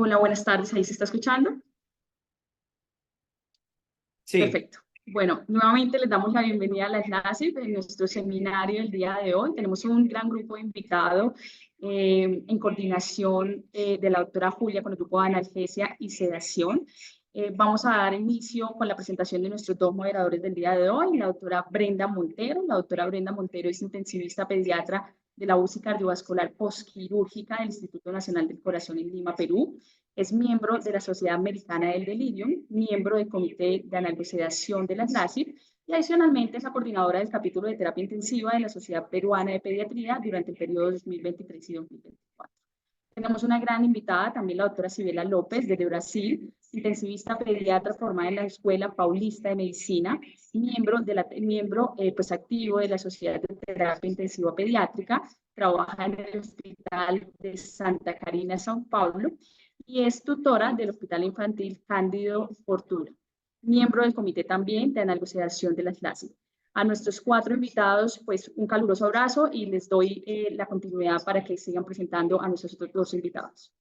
Hola, buenas tardes. ¿Ahí se está escuchando? Sí, Perfecto. Bueno, nuevamente les damos la bienvenida a la clase de nuestro seminario del día de hoy. Tenemos un gran grupo de invitados en coordinación de la doctora Julia con el grupo de analgesia y sedación. Vamos a dar inicio con la presentación de nuestros dos moderadores del día de hoy, la doctora Brenda Montero. La doctora Brenda Montero es intensivista pediatra de la UCI cardiovascular postquirúrgica del Instituto Nacional del Corazón en Lima, Perú. Es miembro de la Sociedad Americana del Delirium, miembro del Comité de Analgosedación de las NACIP y adicionalmente es la coordinadora del capítulo de terapia intensiva de la Sociedad Peruana de Pediatría durante el periodo 2023 y 2024. Tenemos una gran invitada, también la doctora Sibela López, desde Brasil, intensivista pediatra formada en la Escuela Paulista de Medicina, miembro pues, activo de la Sociedad de Terapia Intensiva Pediátrica, trabaja en el Hospital de Santa Carina, São Paulo, y es tutora del Hospital Infantil Cándido Fortuna, miembro del comité también de analgosedación de las LACI. A nuestros cuatro invitados, pues un caluroso abrazo y les doy la continuidad para que sigan presentando a nuestros otros dos invitados.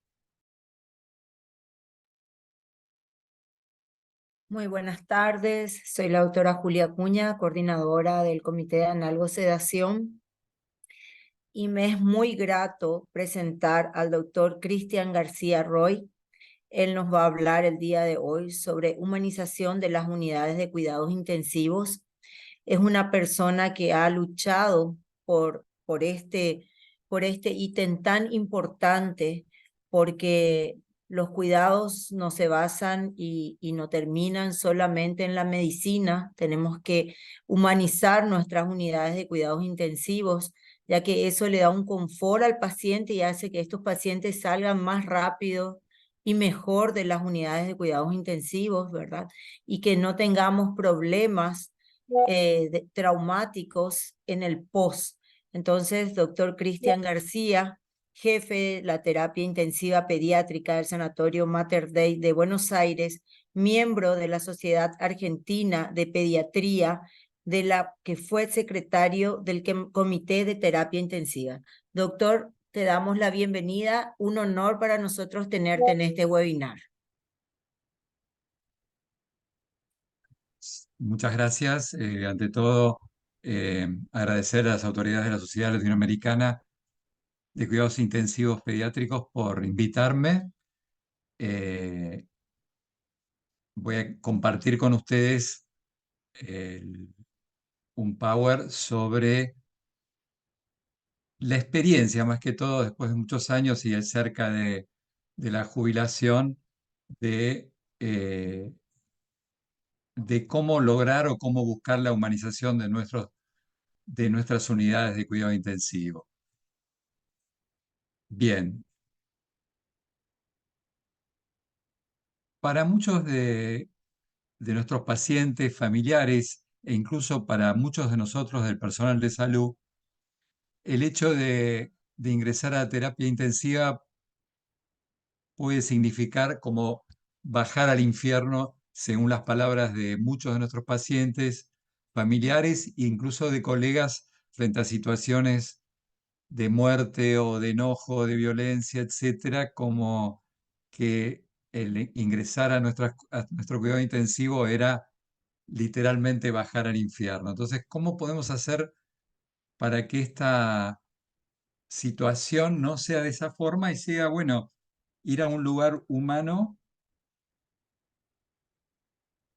Muy buenas tardes, soy la doctora Julia Acuña, coordinadora del Comité de Analgosedación, y me es muy grato presentar al doctor Cristian García Roy. Él nos va a hablar el día de hoy sobre humanización de las unidades de cuidados intensivos. Es una persona que ha luchado por este ítem tan importante, porque los cuidados no se basan y no terminan solamente en la medicina. Tenemos que humanizar nuestras unidades de cuidados intensivos, ya que eso le da un confort al paciente y hace que estos pacientes salgan más rápido y mejor de las unidades de cuidados intensivos, ¿verdad? Y que no tengamos problemas traumáticos en el post. Entonces, doctor Cristian García, jefe de la terapia intensiva pediátrica del Sanatorio Mater Dei de Buenos Aires, miembro de la Sociedad Argentina de Pediatría, de la que fue secretario del Comité de Terapia Intensiva. Doctor, te damos la bienvenida. Un honor para nosotros tenerte en este webinar. Muchas gracias. Ante todo, agradecer a las autoridades de la Sociedad Latinoamericana de Cuidados Intensivos Pediátricos por invitarme. Voy a compartir con ustedes un power sobre la experiencia, más que todo después de muchos años y cerca de la jubilación, de cómo lograr o cómo buscar la humanización de nuestras unidades de cuidado intensivo. Bien, para muchos de nuestros pacientes, familiares e incluso para muchos de nosotros del personal de salud, el hecho de ingresar a terapia intensiva puede significar como bajar al infierno, según las palabras de muchos de nuestros pacientes, familiares e incluso de colegas frente a situaciones de muerte o de enojo, de violencia, etcétera, como que el ingresar a nuestro cuidado intensivo era literalmente bajar al infierno. Entonces, ¿cómo podemos hacer para que esta situación no sea de esa forma y sea, bueno, ir a un lugar humano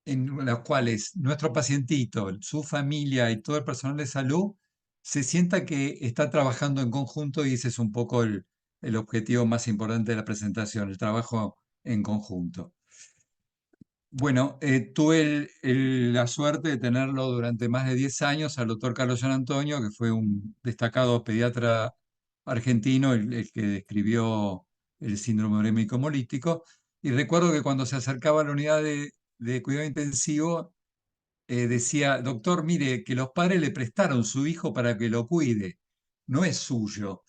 en los cuales nuestro pacientito, su familia y todo el personal de salud se sienta que está trabajando en conjunto, y ese es un poco el objetivo más importante de la presentación, el trabajo en conjunto. Bueno, tuve la suerte de tenerlo durante más de 10 años al doctor Carlos Gian Antonio, que fue un destacado pediatra argentino, el que describió el síndrome urémico hemolítico. Y recuerdo que cuando se acercaba a la unidad de cuidado intensivo, decía: doctor, mire, que los padres le prestaron su hijo para que lo cuide, no es suyo.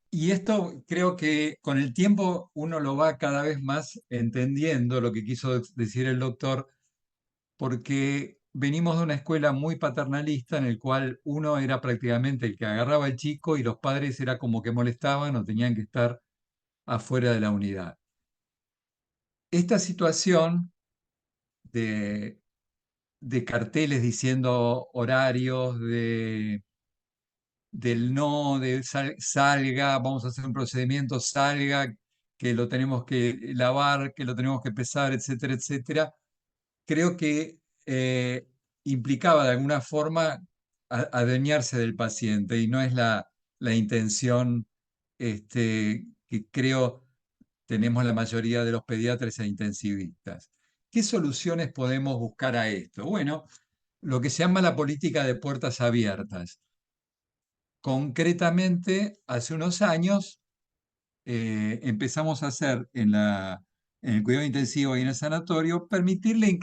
Y esto creo que con el tiempo uno lo va cada vez más entendiendo lo que quiso decir el doctor, porque venimos de una escuela muy paternalista en el cual uno era prácticamente el que agarraba al chico y los padres era como que molestaban o tenían que estar afuera de la unidad. esta situación de, de carteles diciendo horarios, del no, de salga, vamos a hacer un procedimiento, salga, que lo tenemos que lavar, que lo tenemos que pesar, etcétera, etcétera, creo que implicaba de alguna forma adueñarse del paciente y no es la intención que creo tenemos la mayoría de los pediatras e intensivistas. ¿Qué soluciones podemos buscar a esto? Bueno, lo que se llama la política de puertas abiertas. Concretamente, hace unos años empezamos a hacer en el cuidado intensivo y en el sanatorio, permitirle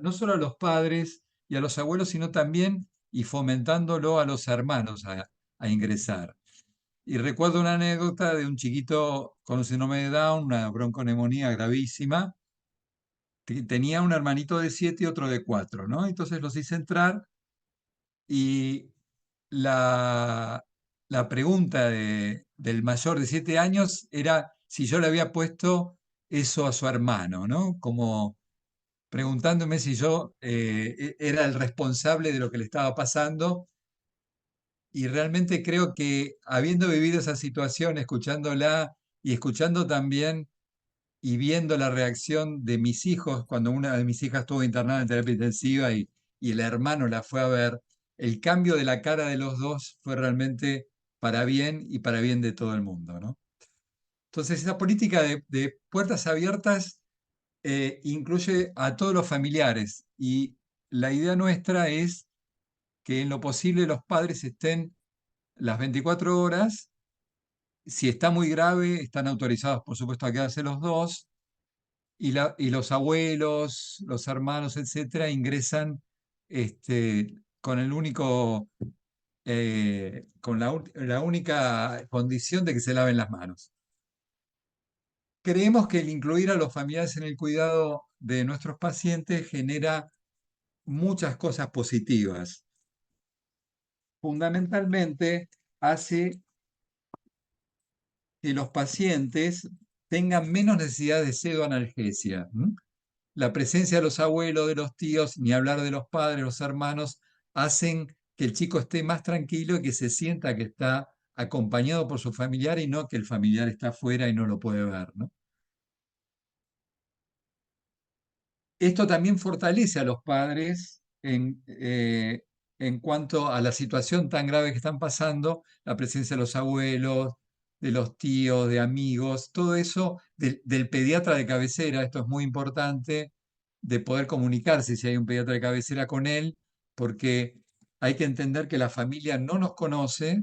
no solo a los padres y a los abuelos, sino también y fomentándolo a los hermanos a ingresar. Y recuerdo una anécdota de un chiquito con un síndrome de Down, una bronconeumonía gravísima. Tenía un hermanito de 7 y otro de 4, ¿no? Entonces los hice entrar y la, la pregunta del mayor de 7 años era si yo le había puesto eso a su hermano, ¿no? Como preguntándome si yo era el responsable de lo que le estaba pasando. Y realmente creo que habiendo vivido esa situación, escuchándola y escuchando también y viendo la reacción de mis hijos cuando una de mis hijas estuvo internada en terapia intensiva y el hermano la fue a ver, el cambio de la cara de los dos fue realmente para bien y para bien de todo el mundo, ¿no? Entonces, esa política de puertas abiertas incluye a todos los familiares y la idea nuestra es que en lo posible los padres estén las 24 horas. Si está muy grave, están autorizados, por supuesto, a quedarse los dos, y los abuelos, los hermanos, etcétera, ingresan con el único, con la única condición de que se laven las manos. Creemos que el incluir a los familiares en el cuidado de nuestros pacientes genera muchas cosas positivas. Fundamentalmente, hace que los pacientes tengan menos necesidad de pseudoanalgesia. La presencia de los abuelos, de los tíos, ni hablar de los padres, los hermanos, hacen que el chico esté más tranquilo y que se sienta que está acompañado por su familiar y no que el familiar está afuera y no lo puede ver, ¿no? Esto también fortalece a los padres en cuanto a la situación tan grave que están pasando, la presencia de los abuelos, de los tíos, de amigos, todo eso del pediatra de cabecera, esto es muy importante, de poder comunicarse si hay un pediatra de cabecera con él, porque hay que entender que la familia no nos conoce,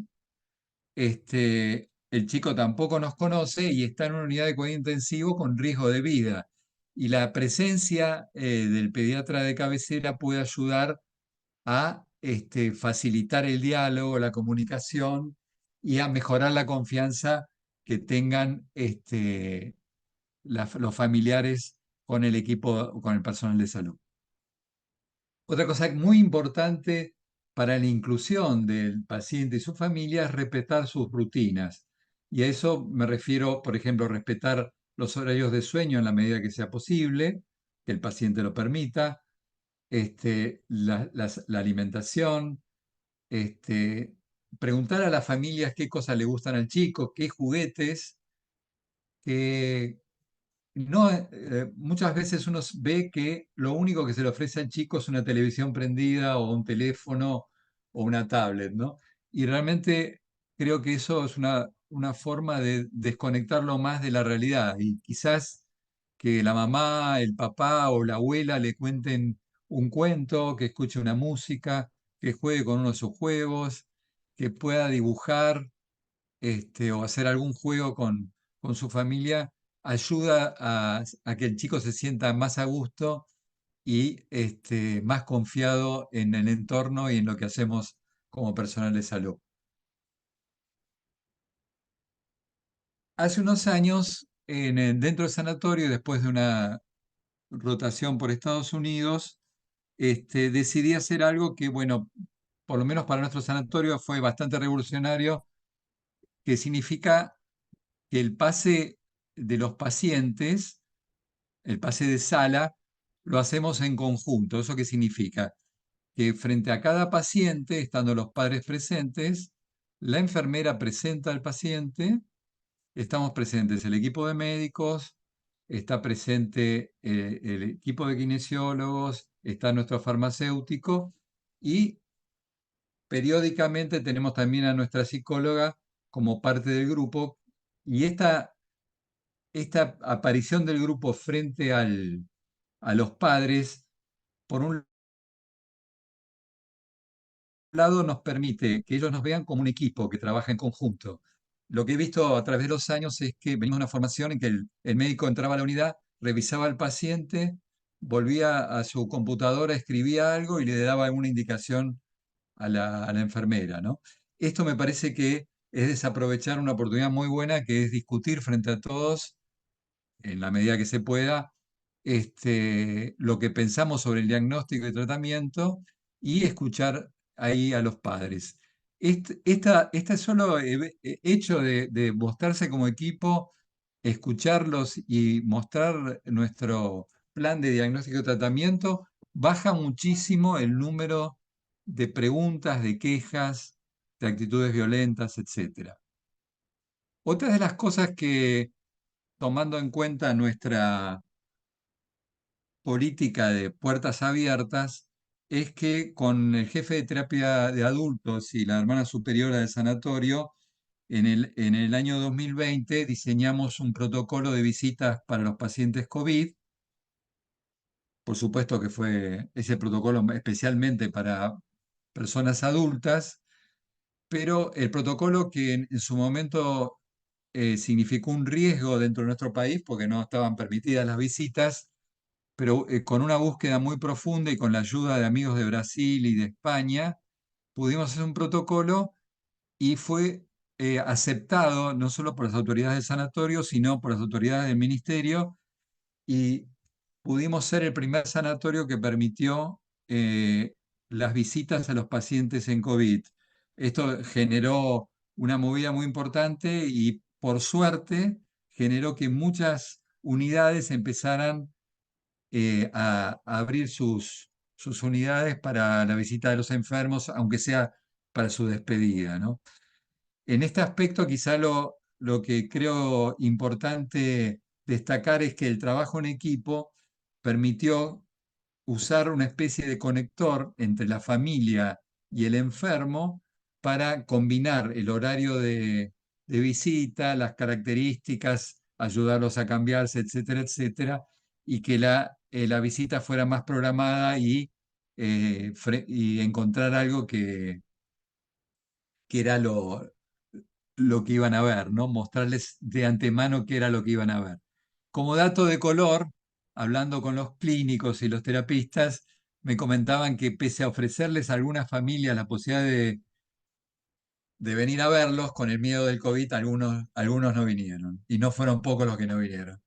el chico tampoco nos conoce y está en una unidad de cuidado intensivo con riesgo de vida. Y la presencia del pediatra de cabecera puede ayudar a facilitar el diálogo, la comunicación y a mejorar la confianza que tengan los familiares con el equipo, con el personal de salud. Otra cosa muy importante para la inclusión del paciente y su familia es respetar sus rutinas. Y a eso me refiero, por ejemplo, respetar los horarios de sueño en la medida que sea posible, que el paciente lo permita, la alimentación, preguntar a las familias qué cosas le gustan al chico, qué juguetes, qué, no, muchas veces uno ve que lo único que se le ofrece al chico es una televisión prendida o un teléfono o una tablet, ¿no? Y realmente creo que eso es una forma de desconectarlo más de la realidad. Y quizás que la mamá, el papá o la abuela le cuenten un cuento, que escuche una música, que juegue con uno de sus juegos, que pueda dibujar o hacer algún juego con su familia ayuda a que el chico se sienta más a gusto y más confiado en el entorno y en lo que hacemos como personal de salud. Hace unos años, dentro del sanatorio, después de una rotación por Estados Unidos, decidí hacer algo que, bueno, por lo menos para nuestro sanatorio fue bastante revolucionario, que significa que el pase de los pacientes el pase de sala, lo hacemos en conjunto. ¿Eso qué significa? Que frente a cada paciente, estando los padres presentes, la enfermera presenta al paciente, estamos presentes el equipo de médicos, está presente el equipo de kinesiólogos, está nuestro farmacéutico y periódicamente tenemos también a nuestra psicóloga como parte del grupo. Y esta aparición del grupo frente a los padres, por un lado nos permite que ellos nos vean como un equipo que trabaja en conjunto. Lo que he visto a través de los años es que venimos de una formación en que el médico entraba a la unidad, revisaba al paciente, volvía a su computadora, escribía algo y le daba alguna indicación a la enfermera, ¿no? Esto me parece que es desaprovechar una oportunidad muy buena, que es discutir frente a todos, en la medida que se pueda, lo que pensamos sobre el diagnóstico y tratamiento y escuchar ahí a los padres. Este solo hecho de mostrarse como equipo, escucharlos y mostrar nuestro plan de diagnóstico y tratamiento, baja muchísimo el número de preguntas, de quejas, de actitudes violentas, etc. Otra de las cosas que, tomando en cuenta nuestra política de puertas abiertas, es que con el jefe de terapia de adultos y la hermana superiora del sanatorio, en el año 2020 diseñamos un protocolo de visitas para los pacientes COVID. Por supuesto que fue ese protocolo especialmente para personas adultas, pero el protocolo que en su momento significó un riesgo dentro de nuestro país porque no estaban permitidas las visitas, pero con una búsqueda muy profunda y con la ayuda de amigos de Brasil y de España, pudimos hacer un protocolo y fue aceptado no solo por las autoridades del sanatorio, sino por las autoridades del ministerio, y pudimos ser el primer sanatorio que permitió las visitas a los pacientes en COVID. Esto generó una movida muy importante y por suerte generó que muchas unidades empezaran a abrir sus unidades para la visita de los enfermos, aunque sea para su despedida, ¿no? En este aspecto, quizá lo que creo importante destacar es que el trabajo en equipo permitió usar una especie de conector entre la familia y el enfermo para combinar el horario de visita, las características, ayudarlos a cambiarse, etcétera, etcétera, y que la visita fuera más programada y encontrar algo que era lo que iban a ver, ¿no? Mostrarles de antemano qué era lo que iban a ver. Como dato de color, hablando con los clínicos y los terapistas, me comentaban que pese a ofrecerles a algunas familias la posibilidad de venir a verlos, con el miedo del COVID, algunos no vinieron. Y no fueron pocos los que no vinieron.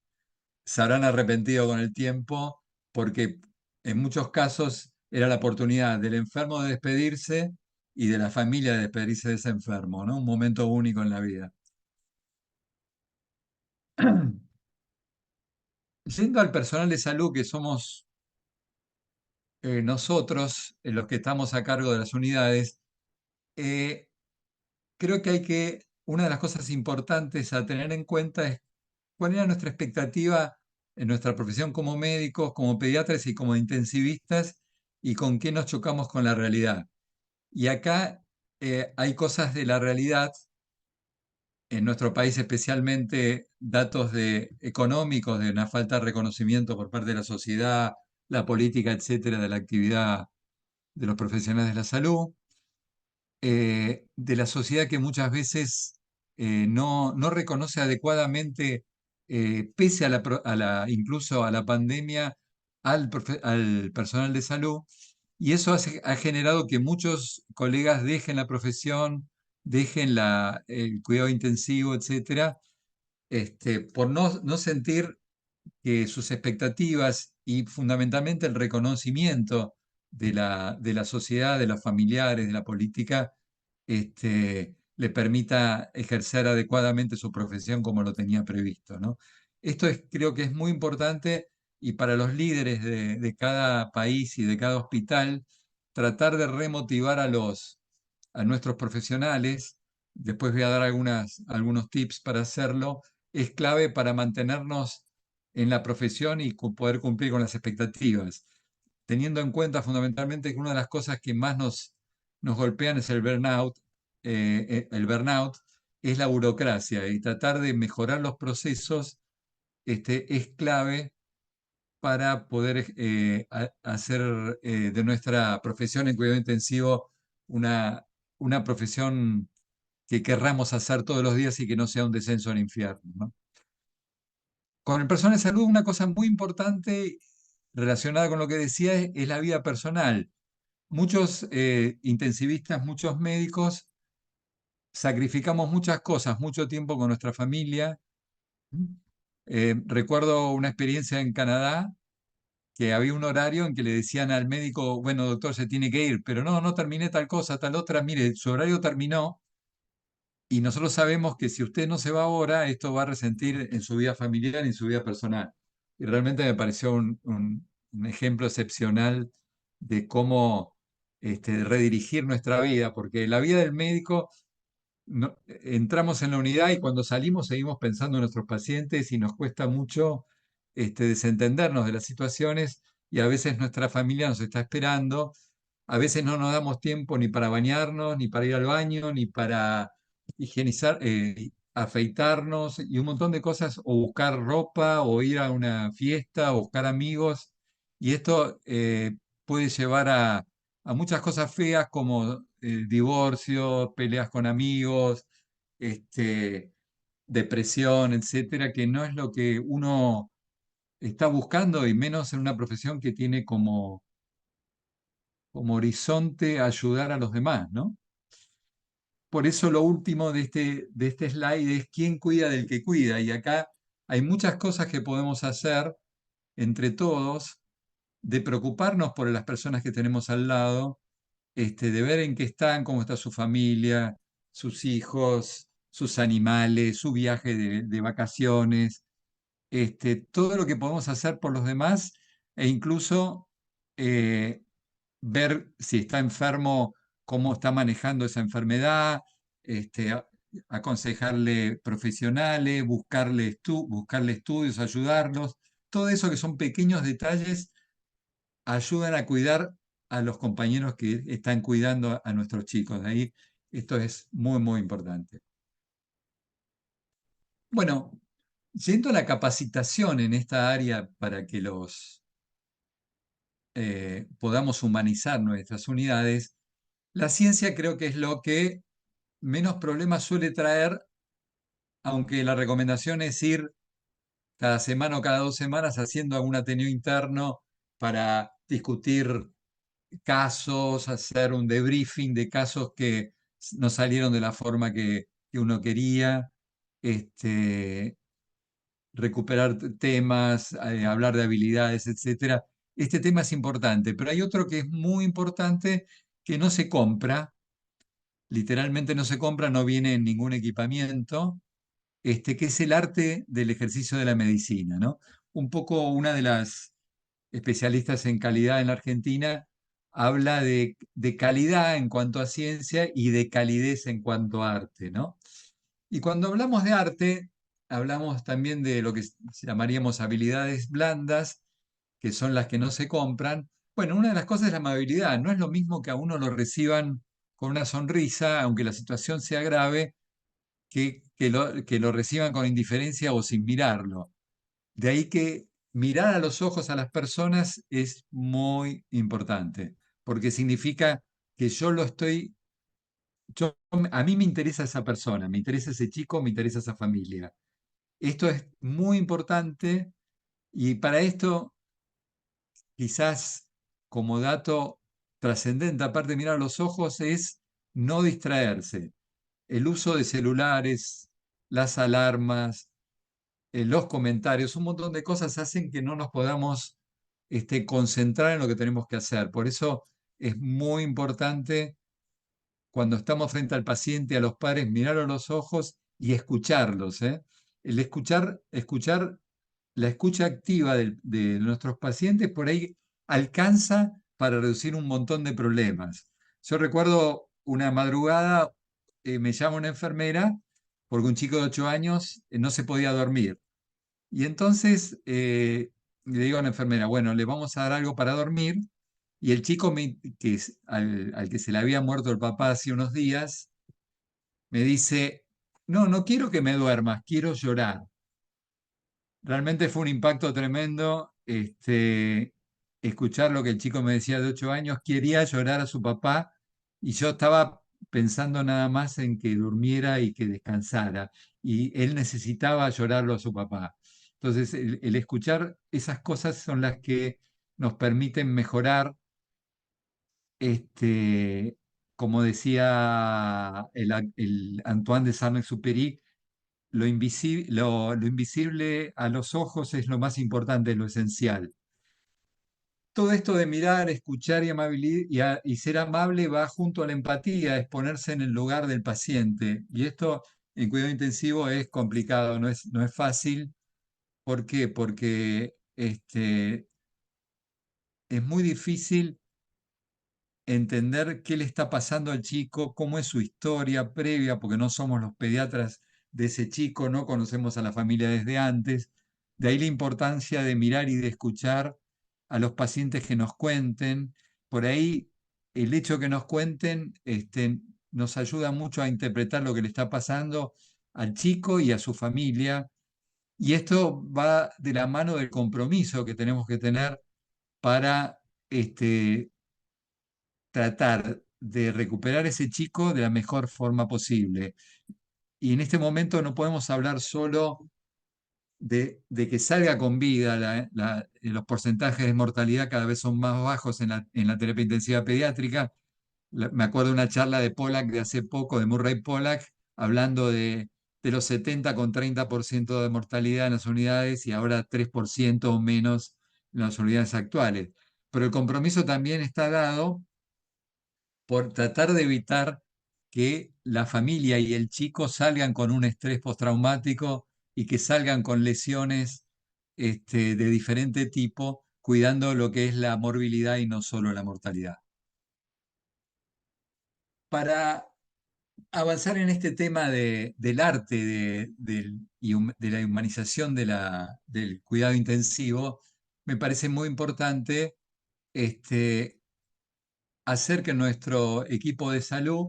Se habrán arrepentido con el tiempo porque en muchos casos era la oportunidad del enfermo de despedirse y de la familia de despedirse de ese enfermo, ¿no? Un momento único en la vida. Yendo al personal de salud, que somos nosotros, los que estamos a cargo de las unidades, eh, creo que una de las cosas importantes a tener en cuenta es cuál era nuestra expectativa en nuestra profesión como médicos, como pediatras y como intensivistas, y con qué nos chocamos con la realidad. Y acá hay cosas de la realidad, en nuestro país especialmente datos económicos, de una falta de reconocimiento por parte de la sociedad, la política, etcétera, de la actividad de los profesionales de la salud, de la sociedad que muchas veces no reconoce adecuadamente, pese a incluso a la pandemia, al personal de salud. Y eso ha generado que muchos colegas dejen la profesión, dejen el cuidado intensivo, etcétera, por no sentir que sus expectativas y fundamentalmente el reconocimiento de la sociedad, de los familiares, de la política, le permita ejercer adecuadamente su profesión como lo tenía previsto, ¿no? Esto creo que es muy importante y para los líderes de cada país y de cada hospital, tratar de remotivar a nuestros profesionales. Después voy a dar algunos tips para hacerlo. Es clave para mantenernos en la profesión y poder cumplir con las expectativas, teniendo en cuenta fundamentalmente que una de las cosas que más nos golpean es el burnout. El burnout es la burocracia, y tratar de mejorar los procesos es clave para poder hacer de nuestra profesión en cuidado intensivo una profesión que querramos hacer todos los días y que no sea un descenso al infierno, ¿no? Con el personal de salud, una cosa muy importante relacionada con lo que decía es la vida personal. Muchos intensivistas, muchos médicos, sacrificamos muchas cosas, mucho tiempo con nuestra familia. Recuerdo una experiencia en Canadá, que había un horario en que le decían al médico, bueno, doctor, se tiene que ir, pero no terminé tal cosa, tal otra, mire, su horario terminó, y nosotros sabemos que si usted no se va ahora, esto va a resentir en su vida familiar y en su vida personal. Y realmente me pareció un ejemplo excepcional de cómo redirigir nuestra vida, porque la vida del médico, entramos en la unidad y cuando salimos seguimos pensando en nuestros pacientes y nos cuesta mucho desentendernos de las situaciones, y a veces nuestra familia nos está esperando, a veces no nos damos tiempo ni para bañarnos, ni para ir al baño, ni para higienizar, afeitarnos y un montón de cosas, o buscar ropa, o ir a una fiesta, o buscar amigos, y esto puede llevar a muchas cosas feas como divorcio, peleas con amigos, este, depresión, etcétera, que no es lo que uno está buscando, y menos en una profesión que tiene como horizonte ayudar a los demás, ¿no? Por eso lo último de este slide es quién cuida del que cuida, y acá hay muchas cosas que podemos hacer entre todos, de preocuparnos por las personas que tenemos al lado, de ver en qué están, cómo está su familia, sus hijos, sus animales, su viaje de vacaciones, todo lo que podemos hacer por los demás, e incluso eh, ver si está enfermo, cómo está manejando esa enfermedad, aconsejarle profesionales, buscarle estudios, ayudarlos. Todo eso, que son pequeños detalles, ayudan a cuidar a los compañeros que están cuidando a nuestros chicos. De ahí, esto es muy, muy importante. Bueno, yendo a la capacitación en esta área para que podamos humanizar nuestras unidades, la ciencia creo que es lo que menos problemas suele traer, aunque la recomendación es ir cada semana o cada 2 semanas haciendo algún ateneo interno para discutir casos, hacer un debriefing de casos que no salieron de la forma que uno quería, recuperar temas, hablar de habilidades, etcétera. Este tema es importante, pero hay otro que es muy importante, que no se compra, literalmente no se compra, no viene en ningún equipamiento, que es el arte del ejercicio de la medicina, ¿no? Un poco, una de las especialistas en calidad en la Argentina habla de calidad en cuanto a ciencia y de calidez en cuanto a arte, ¿no? Y cuando hablamos de arte, hablamos también de lo que llamaríamos habilidades blandas, que son las que no se compran. Bueno, una de las cosas es la amabilidad. No es lo mismo que a uno lo reciban con una sonrisa, aunque la situación sea grave, que lo reciban con indiferencia o sin mirarlo. De ahí que mirar a los ojos a las personas es muy importante, porque significa que a mí me interesa esa persona, me interesa ese chico, me interesa esa familia. Esto es muy importante, y para esto, quizás como dato trascendente, aparte de mirar a los ojos, es no distraerse. El uso de celulares, las alarmas, los comentarios, un montón de cosas hacen que no nos podamos concentrar en lo que tenemos que hacer. Por eso es muy importante, cuando estamos frente al paciente, a los padres, mirar a los ojos y escucharlos, ¿eh? El escuchar la escucha activa de nuestros pacientes por ahí alcanza para reducir un montón de problemas. Yo recuerdo una madrugada, me llama una enfermera porque un chico de 8 años no se podía dormir. Y entonces le digo a la enfermera, bueno, le vamos a dar algo para dormir. Y el chico al que se le había muerto el papá hace unos días, me dice, no, no quiero que me duermas, quiero llorar. Realmente fue un impacto tremendo escuchar lo que el chico me decía de 8 años. Quería llorar a su papá y yo estaba pensando nada más en que durmiera y que descansara. Y él necesitaba llorarlo a su papá. Entonces, el escuchar esas cosas son las que nos permiten mejorar, como decía el Antoine de Saint-Exupéry, lo invisible a los ojos es lo más importante, lo esencial. Todo esto de mirar, escuchar y ser amable va junto a la empatía, es ponerse en el lugar del paciente. Y esto en cuidado intensivo es complicado, no es fácil. ¿Por qué? Porque es muy difícil entender qué le está pasando al chico, cómo es su historia previa, porque no somos los pediatras de ese chico, no conocemos a la familia desde antes. De ahí la importancia de mirar y de escuchar a los pacientes que nos cuenten. Por ahí el hecho que nos cuenten nos ayuda mucho a interpretar lo que le está pasando al chico y a su familia. Y esto va de la mano del compromiso que tenemos que tener para tratar de recuperar ese chico de la mejor forma posible. Y en este momento no podemos hablar solo de que salga con vida. Los porcentajes de mortalidad cada vez son más bajos en la terapia intensiva pediátrica. Me acuerdo de una charla de Pollack de hace poco, de Murray Pollack, hablando de los 70 con 30% de mortalidad en las unidades y ahora 3% o menos en las unidades actuales. Pero el compromiso también está dado por tratar de evitar que la familia y el chico salgan con un estrés postraumático y que salgan con lesiones de diferente tipo, cuidando lo que es la morbilidad y no solo la mortalidad. Para avanzar en este tema del arte, de la humanización del cuidado intensivo, me parece muy importante hacer que nuestro equipo de salud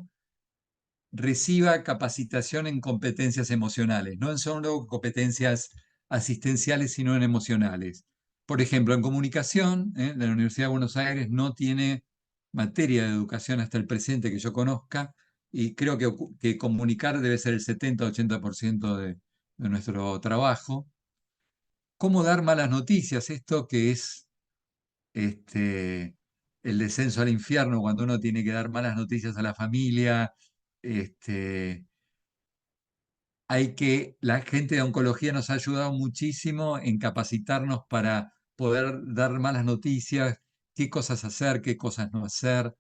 reciba capacitación en competencias emocionales, no en solo competencias asistenciales, sino en emocionales. Por ejemplo, en comunicación, la Universidad de Buenos Aires no tiene materia de educación hasta el presente que yo conozca, y creo que comunicar debe ser el 70-80% de nuestro trabajo. ¿Cómo dar malas noticias? Esto que es el descenso al infierno, cuando uno tiene que dar malas noticias a la familia. La gente de oncología nos ha ayudado muchísimo en capacitarnos para poder dar malas noticias, qué cosas hacer, qué cosas no hacer.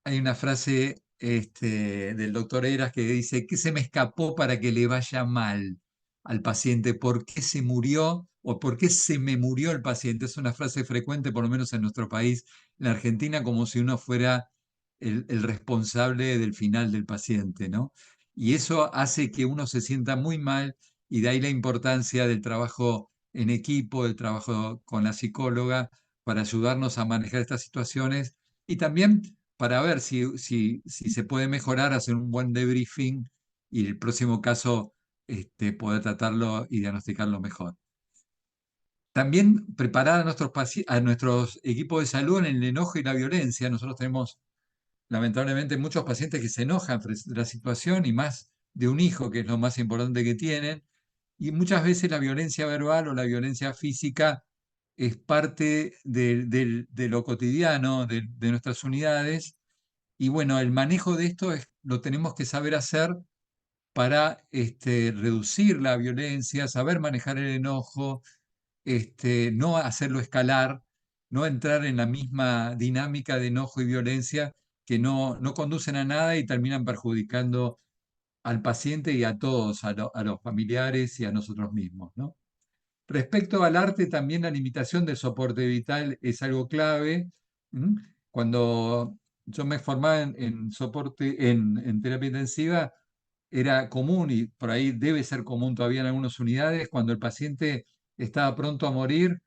Hay una frase del doctor Eras que dice, ¿qué se me escapó para que le vaya mal al paciente? ¿Por qué se murió o por qué se me murió el paciente? Es una frase frecuente, por lo menos en nuestro país, en Argentina, como si uno fuera el responsable del final del paciente, ¿no? Y eso hace que uno se sienta muy mal, y de ahí la importancia del trabajo en equipo, del trabajo con la psicóloga para ayudarnos a manejar estas situaciones, y también para ver si se puede mejorar, hacer un buen debriefing y el próximo caso poder tratarlo y diagnosticarlo mejor. También preparar a nuestros equipos de salud en el enojo y la violencia. Nosotros tenemos lamentablemente muchos pacientes que se enojan frente a la situación, y más de un hijo, que es lo más importante que tienen, y muchas veces la violencia verbal o la violencia física es parte de lo cotidiano de nuestras unidades. Y bueno, el manejo de esto lo tenemos que saber hacer para reducir la violencia, saber manejar el enojo, no hacerlo escalar, no entrar en la misma dinámica de enojo y violencia que no conducen a nada y terminan perjudicando al paciente y a todos, a los familiares y a nosotros mismos, ¿no? Respecto al arte, también la limitación del soporte vital es algo clave. ¿Mm? Cuando yo me formaba en soporte, en terapia intensiva, era común, y por ahí debe ser común todavía en algunas unidades, cuando el paciente estaba pronto a morir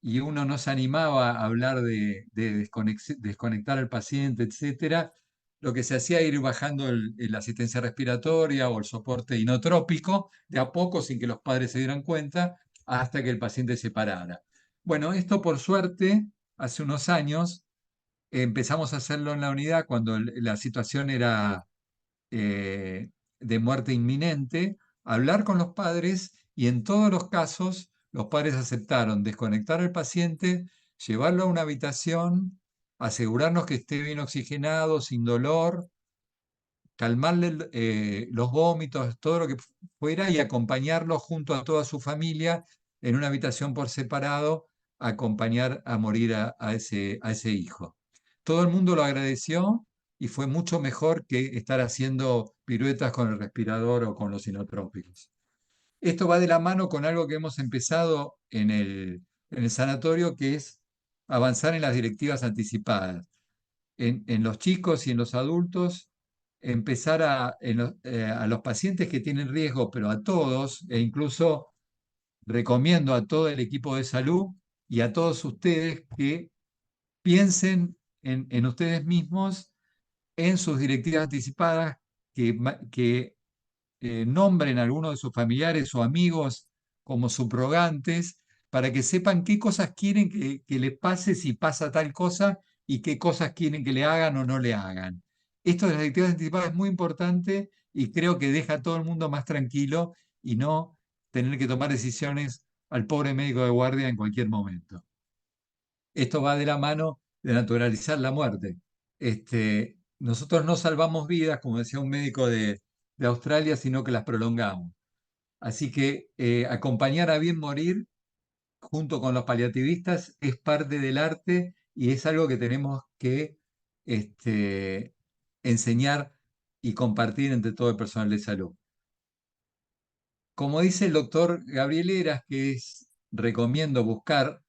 y uno no se animaba a hablar de desconectar al paciente, etcétera, lo que se hacía era ir bajando la asistencia respiratoria o el soporte inotrópico de a poco sin que los padres se dieran cuenta hasta que el paciente se parara. Bueno, esto por suerte, hace unos años empezamos a hacerlo en la unidad cuando la situación era de muerte inminente, hablar con los padres y en todos los casos los padres aceptaron desconectar al paciente, llevarlo a una habitación, asegurarnos que esté bien oxigenado, sin dolor, calmarle los vómitos, todo lo que fuera y acompañarlo junto a toda su familia en una habitación por separado, acompañar a morir a ese hijo. Todo el mundo lo agradeció y fue mucho mejor que estar haciendo piruetas con el respirador o con los inotrópicos. Esto va de la mano con algo que hemos empezado en el sanatorio, que es avanzar en las directivas anticipadas en los chicos y en los adultos, empezar a los pacientes que tienen riesgo, pero a todos, e incluso recomiendo a todo el equipo de salud y a todos ustedes que piensen en ustedes mismos, en sus directivas anticipadas, que nombren a algunos de sus familiares o amigos como subrogantes para que sepan qué cosas quieren que les pase si pasa tal cosa y qué cosas quieren que le hagan o no le hagan. Esto de las directivas anticipadas es muy importante y creo que deja a todo el mundo más tranquilo y no tener que tomar decisiones al pobre médico de guardia en cualquier momento. Esto va de la mano de naturalizar la muerte. Nosotros no salvamos vidas, como decía un médico de Australia, sino que las prolongamos. Así que acompañar a bien morir junto con los paliativistas es parte del arte y es algo que tenemos que enseñar y compartir entre todo el personal de salud. Como dice el doctor Gabriel Heras, recomiendo buscar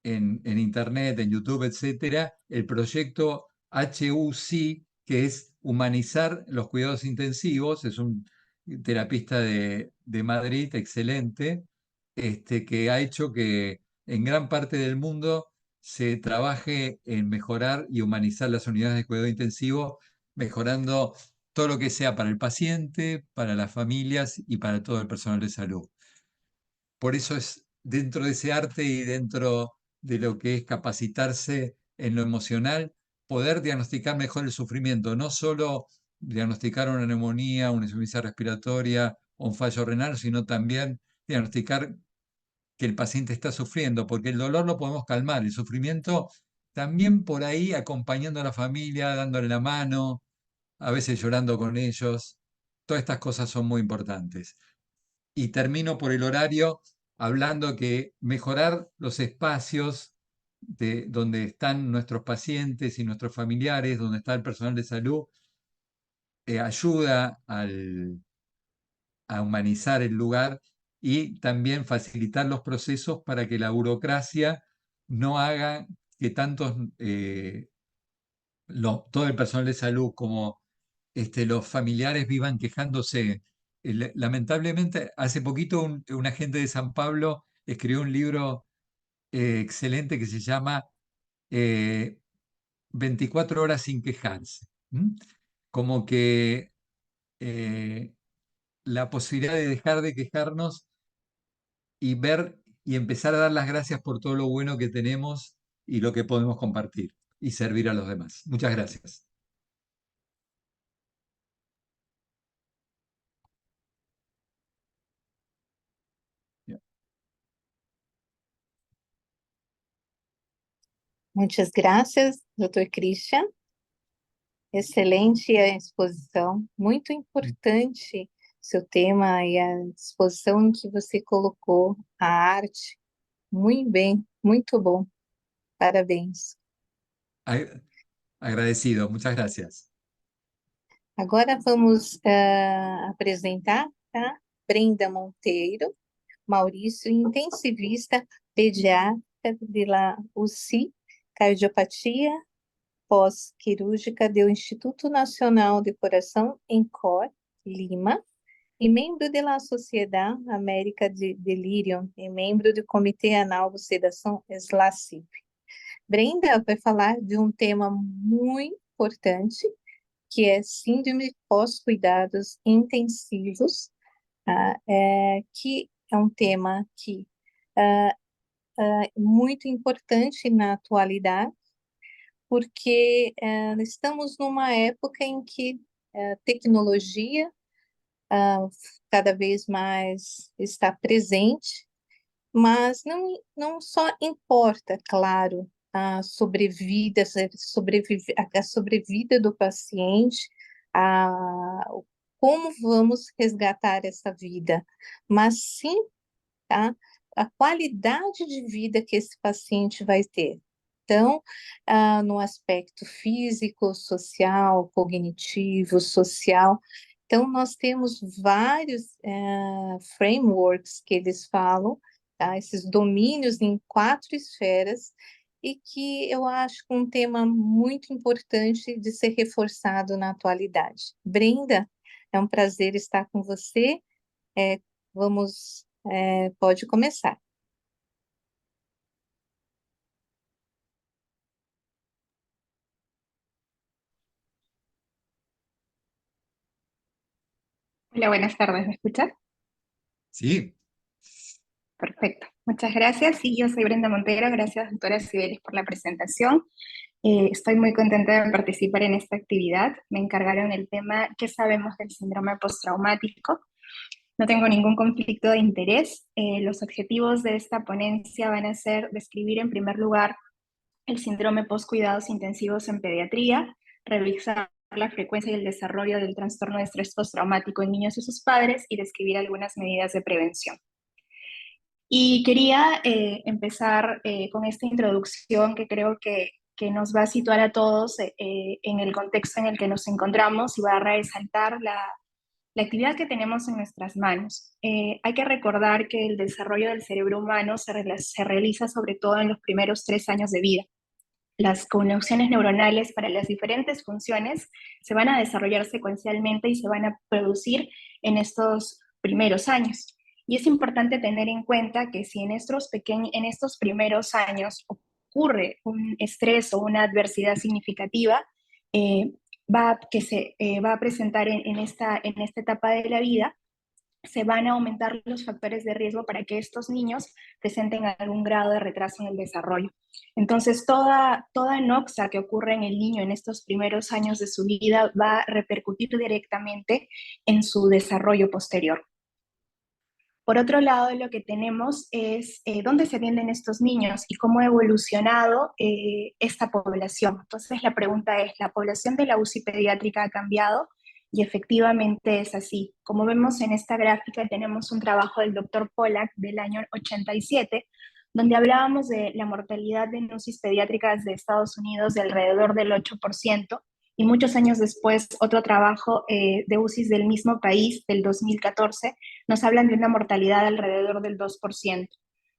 en Internet, en YouTube, etcétera, el proyecto HUC, que es Humanizar los Cuidados Intensivos, es un terapista de Madrid excelente, que ha hecho que en gran parte del mundo se trabaje en mejorar y humanizar las unidades de cuidado intensivo, mejorando todo lo que sea para el paciente, para las familias y para todo el personal de salud. Por eso es dentro de ese arte y dentro de lo que es capacitarse en lo emocional, poder diagnosticar mejor el sufrimiento, no solo diagnosticar una neumonía, una insuficiencia respiratoria o un fallo renal, sino también diagnosticar que el paciente está sufriendo, porque el dolor lo podemos calmar, el sufrimiento también por ahí acompañando a la familia, dándole la mano, a veces llorando con ellos. Todas estas cosas son muy importantes. Y termino por el horario hablando que mejorar los espacios donde están nuestros pacientes y nuestros familiares, donde está el personal de salud, ayuda a humanizar el lugar y también facilitar los procesos para que la burocracia no haga que todo el personal de salud como los familiares vivan quejándose. Lamentablemente, hace poquito un agente de San Pablo escribió un libro excelente que se llama 24 horas sin quejarse. Como que la posibilidad de dejar de quejarnos y ver y empezar a dar las gracias por todo lo bueno que tenemos y lo que podemos compartir y servir a los demás. Muchas gracias. Muitas graças, Dr. Christian. Excelente a exposição, muito importante seu tema e a exposição em que você colocou a arte. Muito bem, muito bom. Parabéns. Agradecido, muchas gracias. Agora vamos apresentar a Brenda Monteiro, Maurício, intensivista pediatra da UCI, Cardiopatia Pós-Cirúrgica do Instituto Nacional de Coração em COR, Lima, e membro da Sociedade América de Delirium, e membro do Comitê Analgo-Sedação SLACIP. Brenda vai falar de um tema muito importante, que é síndrome pós-cuidados intensivos, que é um tema que é muito importante na atualidade, porque estamos numa época em que a tecnologia cada vez mais está presente, mas não só importa, claro, a sobrevida do paciente, como vamos resgatar essa vida, mas sim, tá, a qualidade de vida que esse paciente vai ter. Então, no aspecto físico, social, cognitivo, social. Então, nós temos vários frameworks que eles falam, tá? Esses domínios em 4 esferas, e que eu acho um tema muito importante de ser reforçado na atualidade. Brenda, é um prazer estar com você. Pode começar. Hola, buenas tardes, ¿me escuchas? Sí, Perfecto, muchas gracias. Sí, yo soy Brenda Montero, gracias doctora Cibeles por la presentación. Estoy muy contenta de participar en esta actividad. Me encargaron el tema ¿qué sabemos del síndrome postraumático? No tengo ningún conflicto de interés. Los objetivos de esta ponencia van a ser describir en primer lugar el síndrome post-cuidados intensivos en pediatría, revisar la frecuencia y el desarrollo del trastorno de estrés postraumático en niños y sus padres y describir algunas medidas de prevención. Y quería empezar con esta introducción que creo que nos va a situar a todos en el contexto en el que nos encontramos y va a resaltar la actividad que tenemos en nuestras manos. Hay que recordar que el desarrollo del cerebro humano se realiza sobre todo en los primeros 3 años de vida. Las conexiones neuronales para las diferentes funciones se van a desarrollar secuencialmente y se van a producir en estos primeros años. Y es importante tener en cuenta que si en estos primeros años ocurre un estrés o una adversidad significativa, va a presentar en esta etapa de la vida, se van a aumentar los factores de riesgo para que estos niños presenten algún grado de retraso en el desarrollo. Entonces, toda noxa que ocurre en el niño en estos primeros años de su vida va a repercutir directamente en su desarrollo posterior. Por otro lado, lo que tenemos es dónde se atienden estos niños y cómo ha evolucionado esta población. Entonces, la pregunta es, ¿la población de la UCI pediátrica ha cambiado? Y efectivamente es así. Como vemos en esta gráfica, tenemos un trabajo del doctor Pollack del año 87, donde hablábamos de la mortalidad de UCIs pediátricas de Estados Unidos de alrededor del 8%, y muchos años después, otro trabajo de UCIs del mismo país, del 2014, nos hablan de una mortalidad alrededor del 2%.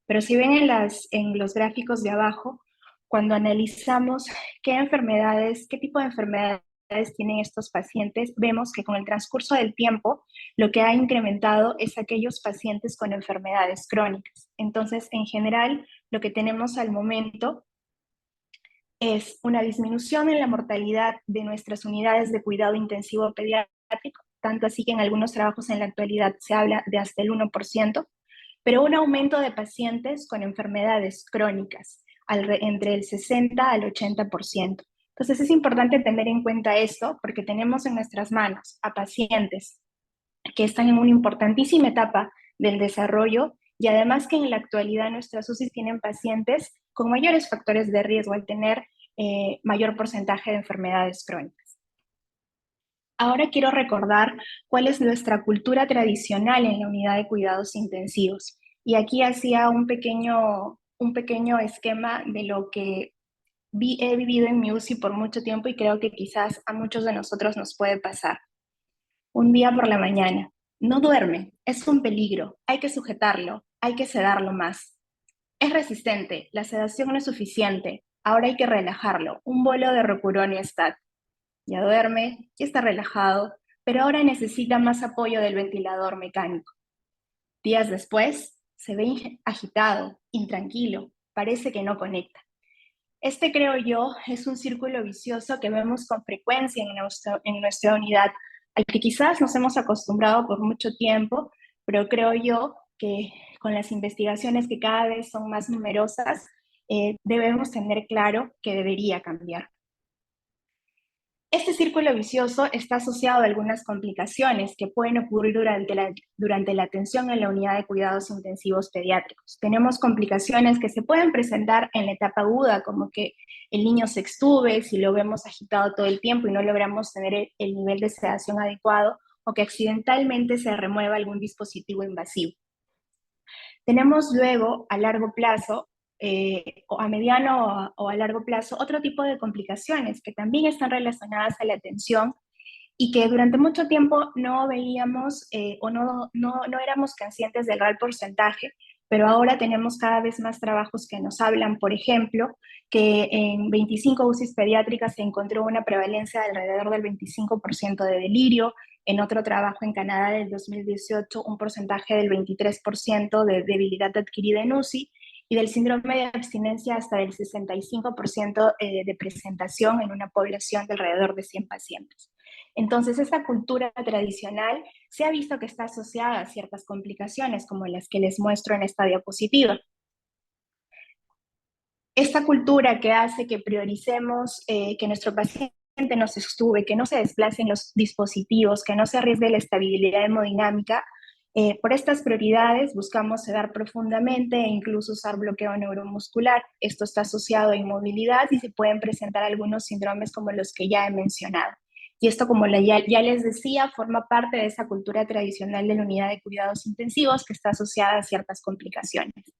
Pero si ven en los gráficos de abajo, cuando analizamos qué tipo de enfermedades tienen estos pacientes, vemos que con el transcurso del tiempo, lo que ha incrementado es aquellos pacientes con enfermedades crónicas. Entonces, en general, lo que tenemos al momento es una disminución en la mortalidad de nuestras unidades de cuidado intensivo pediátrico, tanto así que en algunos trabajos en la actualidad se habla de hasta el 1%, pero un aumento de pacientes con enfermedades crónicas, entre el 60 al 80%. Entonces es importante tener en cuenta esto porque tenemos en nuestras manos a pacientes que están en una importantísima etapa del desarrollo y además que en la actualidad nuestras UCIs tienen pacientes con mayores factores de riesgo al tener mayor porcentaje de enfermedades crónicas. Ahora quiero recordar cuál es nuestra cultura tradicional en la unidad de cuidados intensivos. Y aquí hacía un pequeño esquema de lo que he vivido en mi UCI por mucho tiempo y creo que quizás a muchos de nosotros nos puede pasar. Un día por la mañana. No duerme, es un peligro, hay que sujetarlo, hay que sedarlo más. Es resistente, la sedación no es suficiente, ahora hay que relajarlo, un bolo de Rocuron y Stat. Ya duerme, ya está relajado, pero ahora necesita más apoyo del ventilador mecánico. Días después, se ve agitado, intranquilo, parece que no conecta. Este, creo yo, es un círculo vicioso que vemos con frecuencia en nuestra unidad, al que quizás nos hemos acostumbrado por mucho tiempo, pero creo yo que con las investigaciones que cada vez son más numerosas, debemos tener claro que debería cambiar. Este círculo vicioso está asociado a algunas complicaciones que pueden ocurrir durante la atención en la unidad de cuidados intensivos pediátricos. Tenemos complicaciones que se pueden presentar en la etapa aguda, como que el niño se extube, si lo vemos agitado todo el tiempo y no logramos tener el nivel de sedación adecuado, o que accidentalmente se remueva algún dispositivo invasivo. Tenemos luego, a largo plazo, o a mediano o a largo plazo, otro tipo de complicaciones que también están relacionadas a la atención y que durante mucho tiempo no veíamos o no éramos conscientes del real porcentaje, pero ahora tenemos cada vez más trabajos que nos hablan, por ejemplo, que en 25 UCIs pediátricas se encontró una prevalencia de alrededor del 25% de delirio, en otro trabajo en Canadá del 2018 un porcentaje del 23% de debilidad adquirida en UCI, y del síndrome de abstinencia hasta el 65% de presentación en una población de alrededor de 100 pacientes. Entonces, esta cultura tradicional se ha visto que está asociada a ciertas complicaciones, como las que les muestro en esta diapositiva. Esta cultura que hace que prioricemos que nuestro paciente no se extube, que no se desplacen los dispositivos, que no se arriesgue la estabilidad hemodinámica, por estas prioridades buscamos sedar profundamente e incluso usar bloqueo neuromuscular. Esto está asociado a inmovilidad y se pueden presentar algunos síndromes como los que ya he mencionado. Y esto, como ya les decía, forma parte de esa cultura tradicional de la unidad de cuidados intensivos que está asociada a ciertas complicaciones.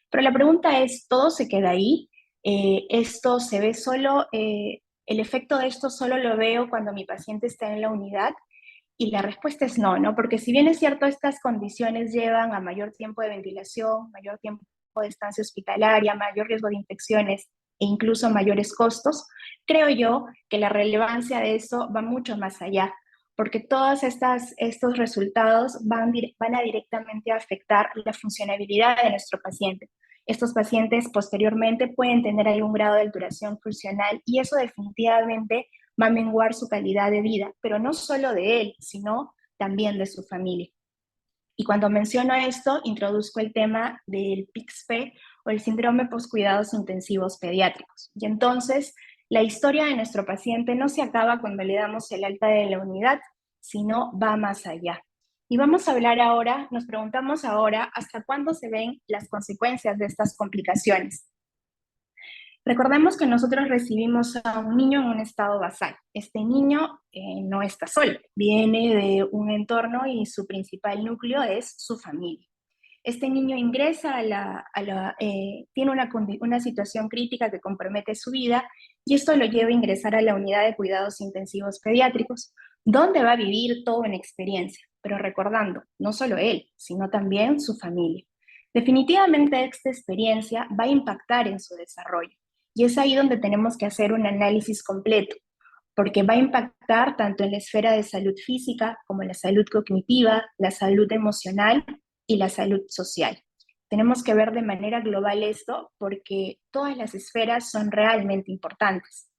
Pero la pregunta es, ¿todo se queda ahí? ¿Esto se ve solo, el efecto de esto solo lo veo cuando mi paciente está en la unidad? Y la respuesta es no, ¿no? Porque si bien es cierto, estas condiciones llevan a mayor tiempo de ventilación, mayor tiempo de estancia hospitalaria, mayor riesgo de infecciones e incluso mayores costos, creo yo que la relevancia de eso va mucho más allá, porque todos estos resultados van a directamente afectar la funcionabilidad de nuestro paciente. Estos pacientes posteriormente pueden tener algún grado de alteración funcional y eso definitivamente va a menguar su calidad de vida, pero no solo de él, sino también de su familia. Y cuando menciono esto, introduzco el tema del PICSP o el síndrome post-cuidados intensivos pediátricos. Y entonces, la historia de nuestro paciente no se acaba cuando le damos el alta de la unidad, sino va más allá. Y vamos a hablar ahora, nos preguntamos ahora, ¿hasta cuándo se ven las consecuencias de estas complicaciones? Recordemos que nosotros recibimos a un niño en un estado basal. Este niño no está solo, viene de un entorno y su principal núcleo es su familia. Este niño ingresa tiene una situación crítica que compromete su vida y esto lo lleva a ingresar a la unidad de cuidados intensivos pediátricos, donde va a vivir toda una experiencia, pero recordando, no solo él, sino también su familia. Definitivamente esta experiencia va a impactar en su desarrollo. Y es ahí donde tenemos que hacer un análisis completo, porque va a impactar tanto en la esfera de salud física como en la salud cognitiva, la salud emocional y la salud social. Tenemos que ver de manera global esto porque todas las esferas son realmente importantes.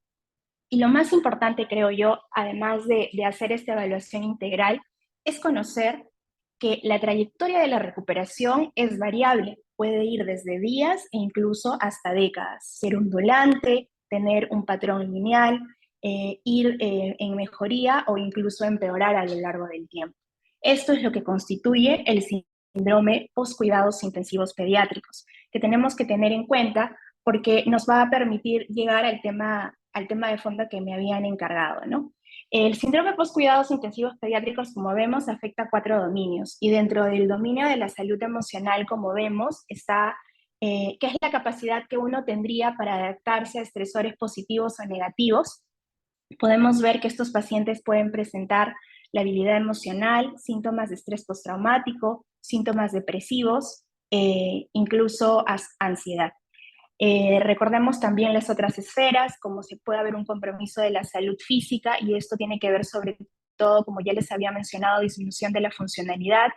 Y lo más importante, creo yo, además de hacer esta evaluación integral, es conocer que la trayectoria de la recuperación es variable, puede ir desde días e incluso hasta décadas, ser ondulante, tener un patrón lineal, ir en mejoría o incluso empeorar a lo largo del tiempo. Esto es lo que constituye el síndrome post-cuidados intensivos pediátricos, que tenemos que tener en cuenta porque nos va a permitir llegar al tema de fondo que me habían encargado, ¿no? El síndrome post-cuidados intensivos pediátricos, como vemos, afecta a 4 dominios, y dentro del dominio de la salud emocional, como vemos, está que es la capacidad que uno tendría para adaptarse a estresores positivos o negativos. Podemos ver que estos pacientes pueden presentar la habilidad emocional, síntomas de estrés postraumático, síntomas depresivos, incluso ansiedad. Recordemos también las otras esferas, como se puede haber un compromiso de la salud física, y esto tiene que ver sobre todo, como ya les había mencionado, disminución de la funcionalidad,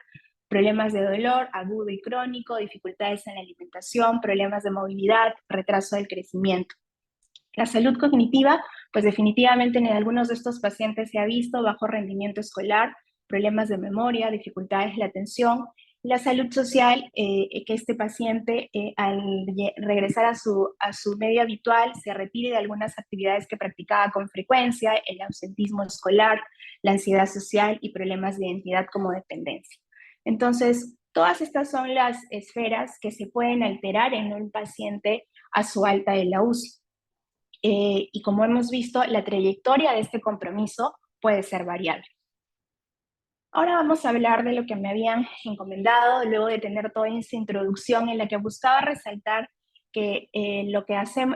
problemas de dolor agudo y crónico, dificultades en la alimentación, problemas de movilidad, retraso del crecimiento. La salud cognitiva, pues definitivamente en algunos de estos pacientes se ha visto bajo rendimiento escolar, problemas de memoria, dificultades de la atención. La salud social, que este paciente al regresar a su medio habitual se retire de algunas actividades que practicaba con frecuencia, el ausentismo escolar, la ansiedad social y problemas de identidad como dependencia. Entonces, todas estas son las esferas que se pueden alterar en un paciente a su alta de la UCI. Y como hemos visto, la trayectoria de este compromiso puede ser variable. Ahora vamos a hablar de lo que me habían encomendado, luego de tener toda esta introducción en la que buscaba resaltar que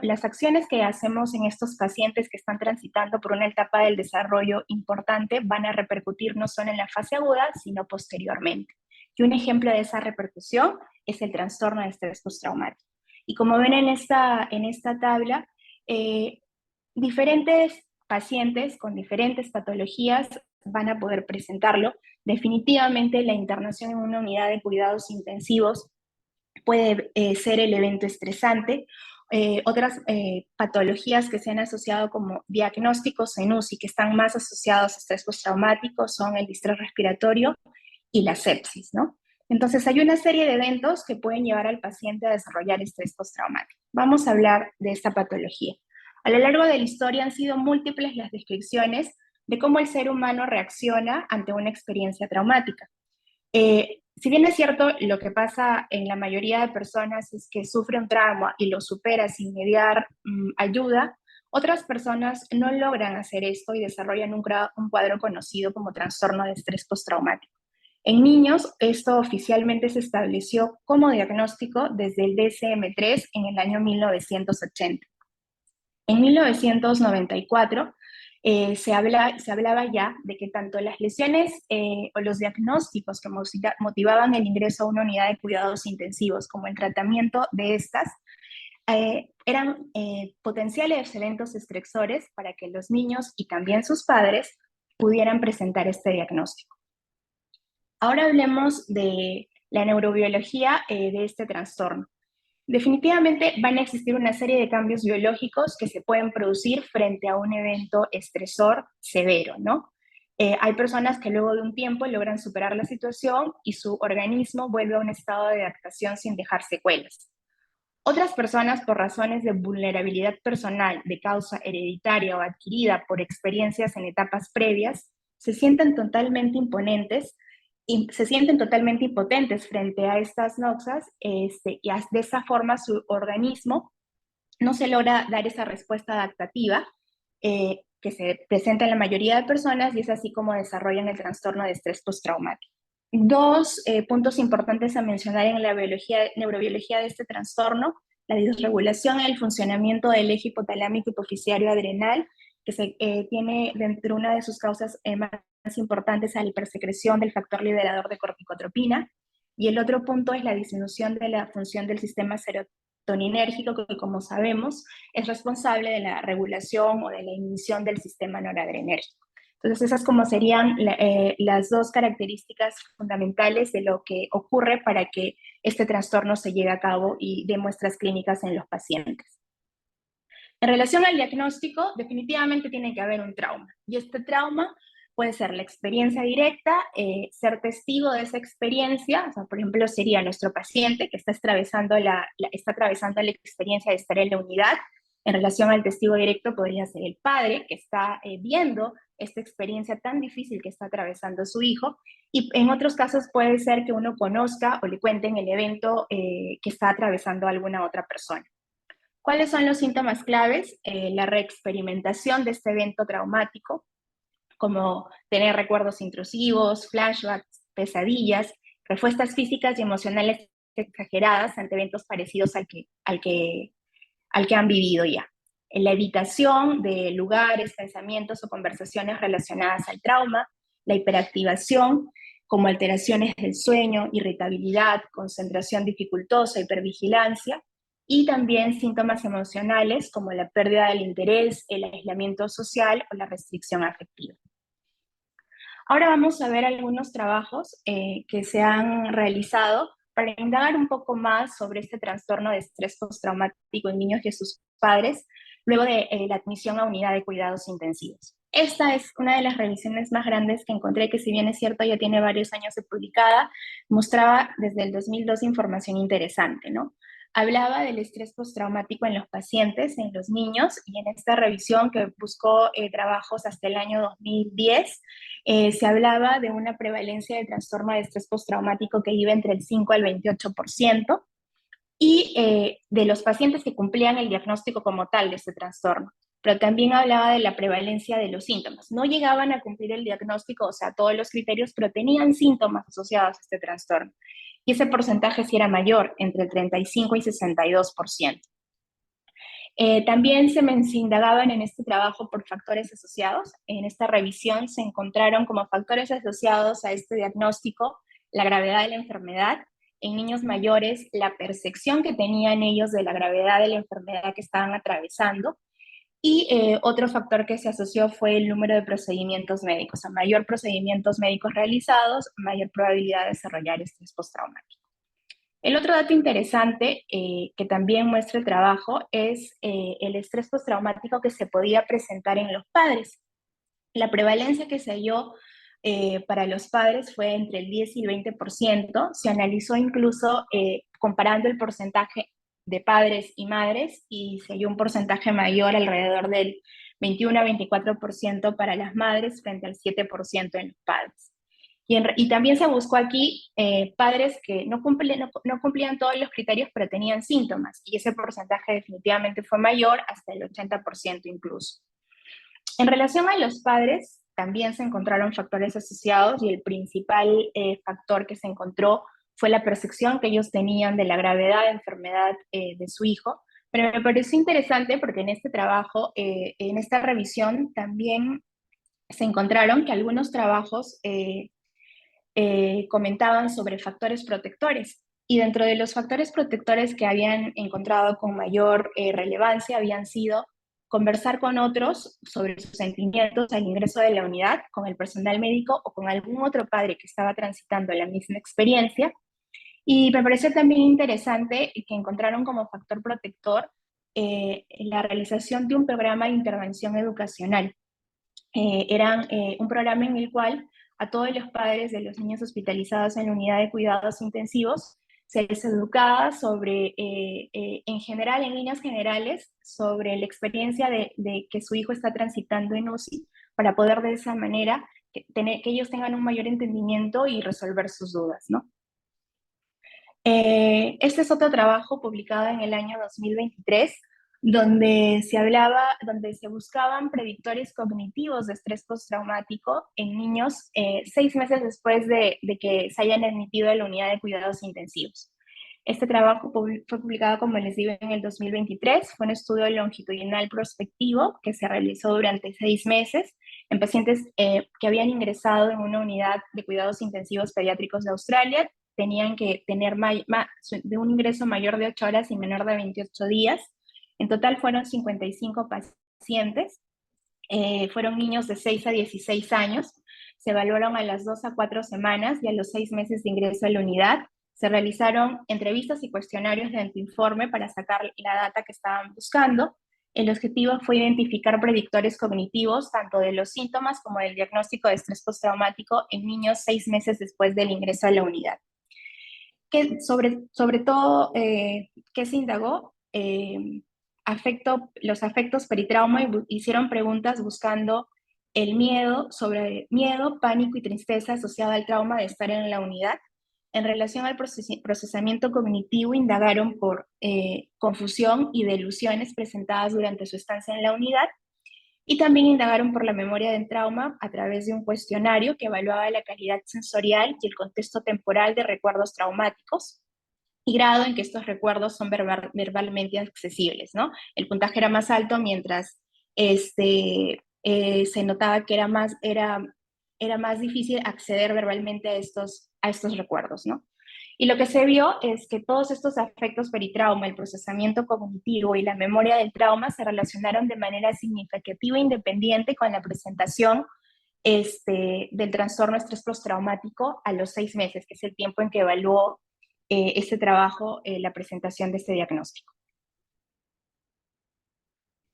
las acciones que hacemos en estos pacientes que están transitando por una etapa del desarrollo importante van a repercutir no solo en la fase aguda, sino posteriormente. Y un ejemplo de esa repercusión es el trastorno de estrés postraumático. Y como ven en esta tabla, diferentes pacientes con diferentes patologías van a poder presentarlo. Definitivamente la internación en una unidad de cuidados intensivos puede ser el evento estresante. Otras patologías que se han asociado como diagnósticos en UCI que están más asociados a estrés postraumático son el distrés respiratorio y la sepsis, ¿no? Entonces hay una serie de eventos que pueden llevar al paciente a desarrollar estrés postraumático. Vamos a hablar de esta patología. A lo largo de la historia han sido múltiples las descripciones de cómo el ser humano reacciona ante una experiencia traumática. Si bien es cierto, lo que pasa en la mayoría de personas es que sufre un trauma y lo supera sin mediar ayuda, otras personas no logran hacer esto y desarrollan un cuadro conocido como trastorno de estrés postraumático. En niños, esto oficialmente se estableció como diagnóstico desde el DSM-3 en el año 1980. En 1994 se hablaba ya de que tanto las lesiones o los diagnósticos que motivaban el ingreso a una unidad de cuidados intensivos como el tratamiento de estas eran potenciales eventos estresores para que los niños y también sus padres pudieran presentar este diagnóstico. Ahora hablemos de la neurobiología de este trastorno. Definitivamente van a existir una serie de cambios biológicos que se pueden producir frente a un evento estresor severo, ¿no? Hay personas que luego de un tiempo logran superar la situación y su organismo vuelve a un estado de adaptación sin dejar secuelas. Otras personas, por razones de vulnerabilidad personal de causa hereditaria o adquirida por experiencias en etapas previas, se sienten totalmente impotentes frente a estas noxas y de esa forma su organismo no se logra dar esa respuesta adaptativa que se presenta en la mayoría de personas y es así como desarrollan el trastorno de estrés postraumático. Dos puntos importantes a mencionar en la neurobiología de este trastorno: la disregulación en el funcionamiento del eje hipotalámico hipofisiario adrenal, que se tiene dentro de una de sus causas más importantes a la hipersecreción del factor liberador de corticotropina, y el otro punto es la disminución de la función del sistema serotoninérgico, que como sabemos es responsable de la regulación o de la inhibición del sistema noradrenérgico. Entonces esas como serían las dos características fundamentales de lo que ocurre para que este trastorno se lleve a cabo y dé muestras clínicas en los pacientes. En relación al diagnóstico, definitivamente tiene que haber un trauma, y este trauma puede ser la experiencia directa, ser testigo de esa experiencia, o sea, por ejemplo, sería nuestro paciente que está atravesando la experiencia de estar en la unidad. En relación al testigo directo podría ser el padre que está viendo esta experiencia tan difícil que está atravesando su hijo, y en otros casos puede ser que uno conozca o le cuenten el evento que está atravesando alguna otra persona. ¿Cuáles son los síntomas claves? La reexperimentación de este evento traumático, como tener recuerdos intrusivos, flashbacks, pesadillas, respuestas físicas y emocionales exageradas ante eventos parecidos al que han vivido ya. La evitación de lugares, pensamientos o conversaciones relacionadas al trauma, la hiperactivación, como alteraciones del sueño, irritabilidad, concentración dificultosa, hipervigilancia, y también síntomas emocionales como la pérdida del interés, el aislamiento social o la restricción afectiva. Ahora vamos a ver algunos trabajos que se han realizado para indagar un poco más sobre este trastorno de estrés postraumático en niños y sus padres, luego de la admisión a unidad de cuidados intensivos. Esta es una de las revisiones más grandes que encontré, que si bien es cierto ya tiene varios años de publicada, mostraba desde el 2002 información interesante, ¿no? Hablaba del estrés postraumático en los pacientes, en los niños, y en esta revisión que buscó trabajos hasta el año 2010, se hablaba de una prevalencia de trastorno de estrés postraumático que iba entre el 5 al 28%, y de los pacientes que cumplían el diagnóstico como tal de este trastorno. Pero también hablaba de la prevalencia de los síntomas. No llegaban a cumplir el diagnóstico, o sea, todos los criterios, pero tenían síntomas asociados a este trastorno. Y ese porcentaje sí era mayor, entre el 35 y 62%. También se indagaban en este trabajo por factores asociados. En esta revisión se encontraron como factores asociados a este diagnóstico la gravedad de la enfermedad. En niños mayores, la percepción que tenían ellos de la gravedad de la enfermedad que estaban atravesando. Y otro factor que se asoció fue el número de procedimientos médicos. A mayor procedimientos médicos realizados, mayor probabilidad de desarrollar estrés postraumático. El otro dato interesante que también muestra el trabajo es el estrés postraumático que se podía presentar en los padres. La prevalencia que se halló para los padres fue entre el 10 y el 20%. Se analizó incluso comparando el porcentaje de padres y madres, y se halló un porcentaje mayor, alrededor del 21 a 24% para las madres frente al 7% en los padres. Y también se buscó aquí padres que no cumplían todos los criterios, pero tenían síntomas, y ese porcentaje definitivamente fue mayor, hasta el 80% incluso. En relación a los padres, también se encontraron factores asociados, y el principal factor que se encontró fue la percepción que ellos tenían de la gravedad de enfermedad de su hijo. Pero me pareció interesante porque en este trabajo, en esta revisión, también se encontraron que algunos trabajos comentaban sobre factores protectores. Y dentro de los factores protectores que habían encontrado con mayor relevancia habían sido conversar con otros sobre sus sentimientos al ingreso de la unidad, con el personal médico o con algún otro padre que estaba transitando la misma experiencia. Y me pareció también interesante que encontraron como factor protector la realización de un programa de intervención educacional. Era un programa en el cual a todos los padres de los niños hospitalizados en la unidad de cuidados intensivos se les educaba sobre, en general, en líneas generales, sobre la experiencia de que su hijo está transitando en UCI, para poder de esa manera que ellos tengan un mayor entendimiento y resolver sus dudas, ¿no? Este es otro trabajo publicado en el año 2023, donde se buscaban predictores cognitivos de estrés postraumático en niños 6 meses después de que se hayan admitido a la unidad de cuidados intensivos. Este trabajo fue publicado, como les digo, en el 2023. Fue un estudio longitudinal prospectivo que se realizó durante 6 meses en pacientes que habían ingresado en una unidad de cuidados intensivos pediátricos de Australia. Tenían que tener de un ingreso mayor de 8 horas y menor de 28 días. En total fueron 55 pacientes. Fueron niños de 6 a 16 años. Se evaluaron a las 2 a 4 semanas y a los 6 meses de ingreso a la unidad. Se realizaron entrevistas y cuestionarios de antiinforme para sacar la data que estaban buscando. El objetivo fue identificar predictores cognitivos, tanto de los síntomas como del diagnóstico de estrés postraumático en niños 6 meses después del ingreso a la unidad. Sobre todo, ¿qué se indagó? Los afectos peritrauma, y hicieron preguntas buscando el miedo, pánico y tristeza asociado al trauma de estar en la unidad. En relación al procesamiento cognitivo, indagaron por confusión y delusiones presentadas durante su estancia en la unidad, y también indagaron por la memoria del trauma a través de un cuestionario que evaluaba la calidad sensorial y el contexto temporal de recuerdos traumáticos y grado en que estos recuerdos son verbalmente accesibles, ¿no? El puntaje era más alto, mientras se notaba que era era más difícil acceder verbalmente a estos recuerdos, ¿no? Y lo que se vio es que todos estos afectos peritrauma, el procesamiento cognitivo y la memoria del trauma se relacionaron de manera significativa e independiente con la presentación del trastorno estrés postraumático a los 6 meses, que es el tiempo en que evaluó este trabajo, la presentación de este diagnóstico.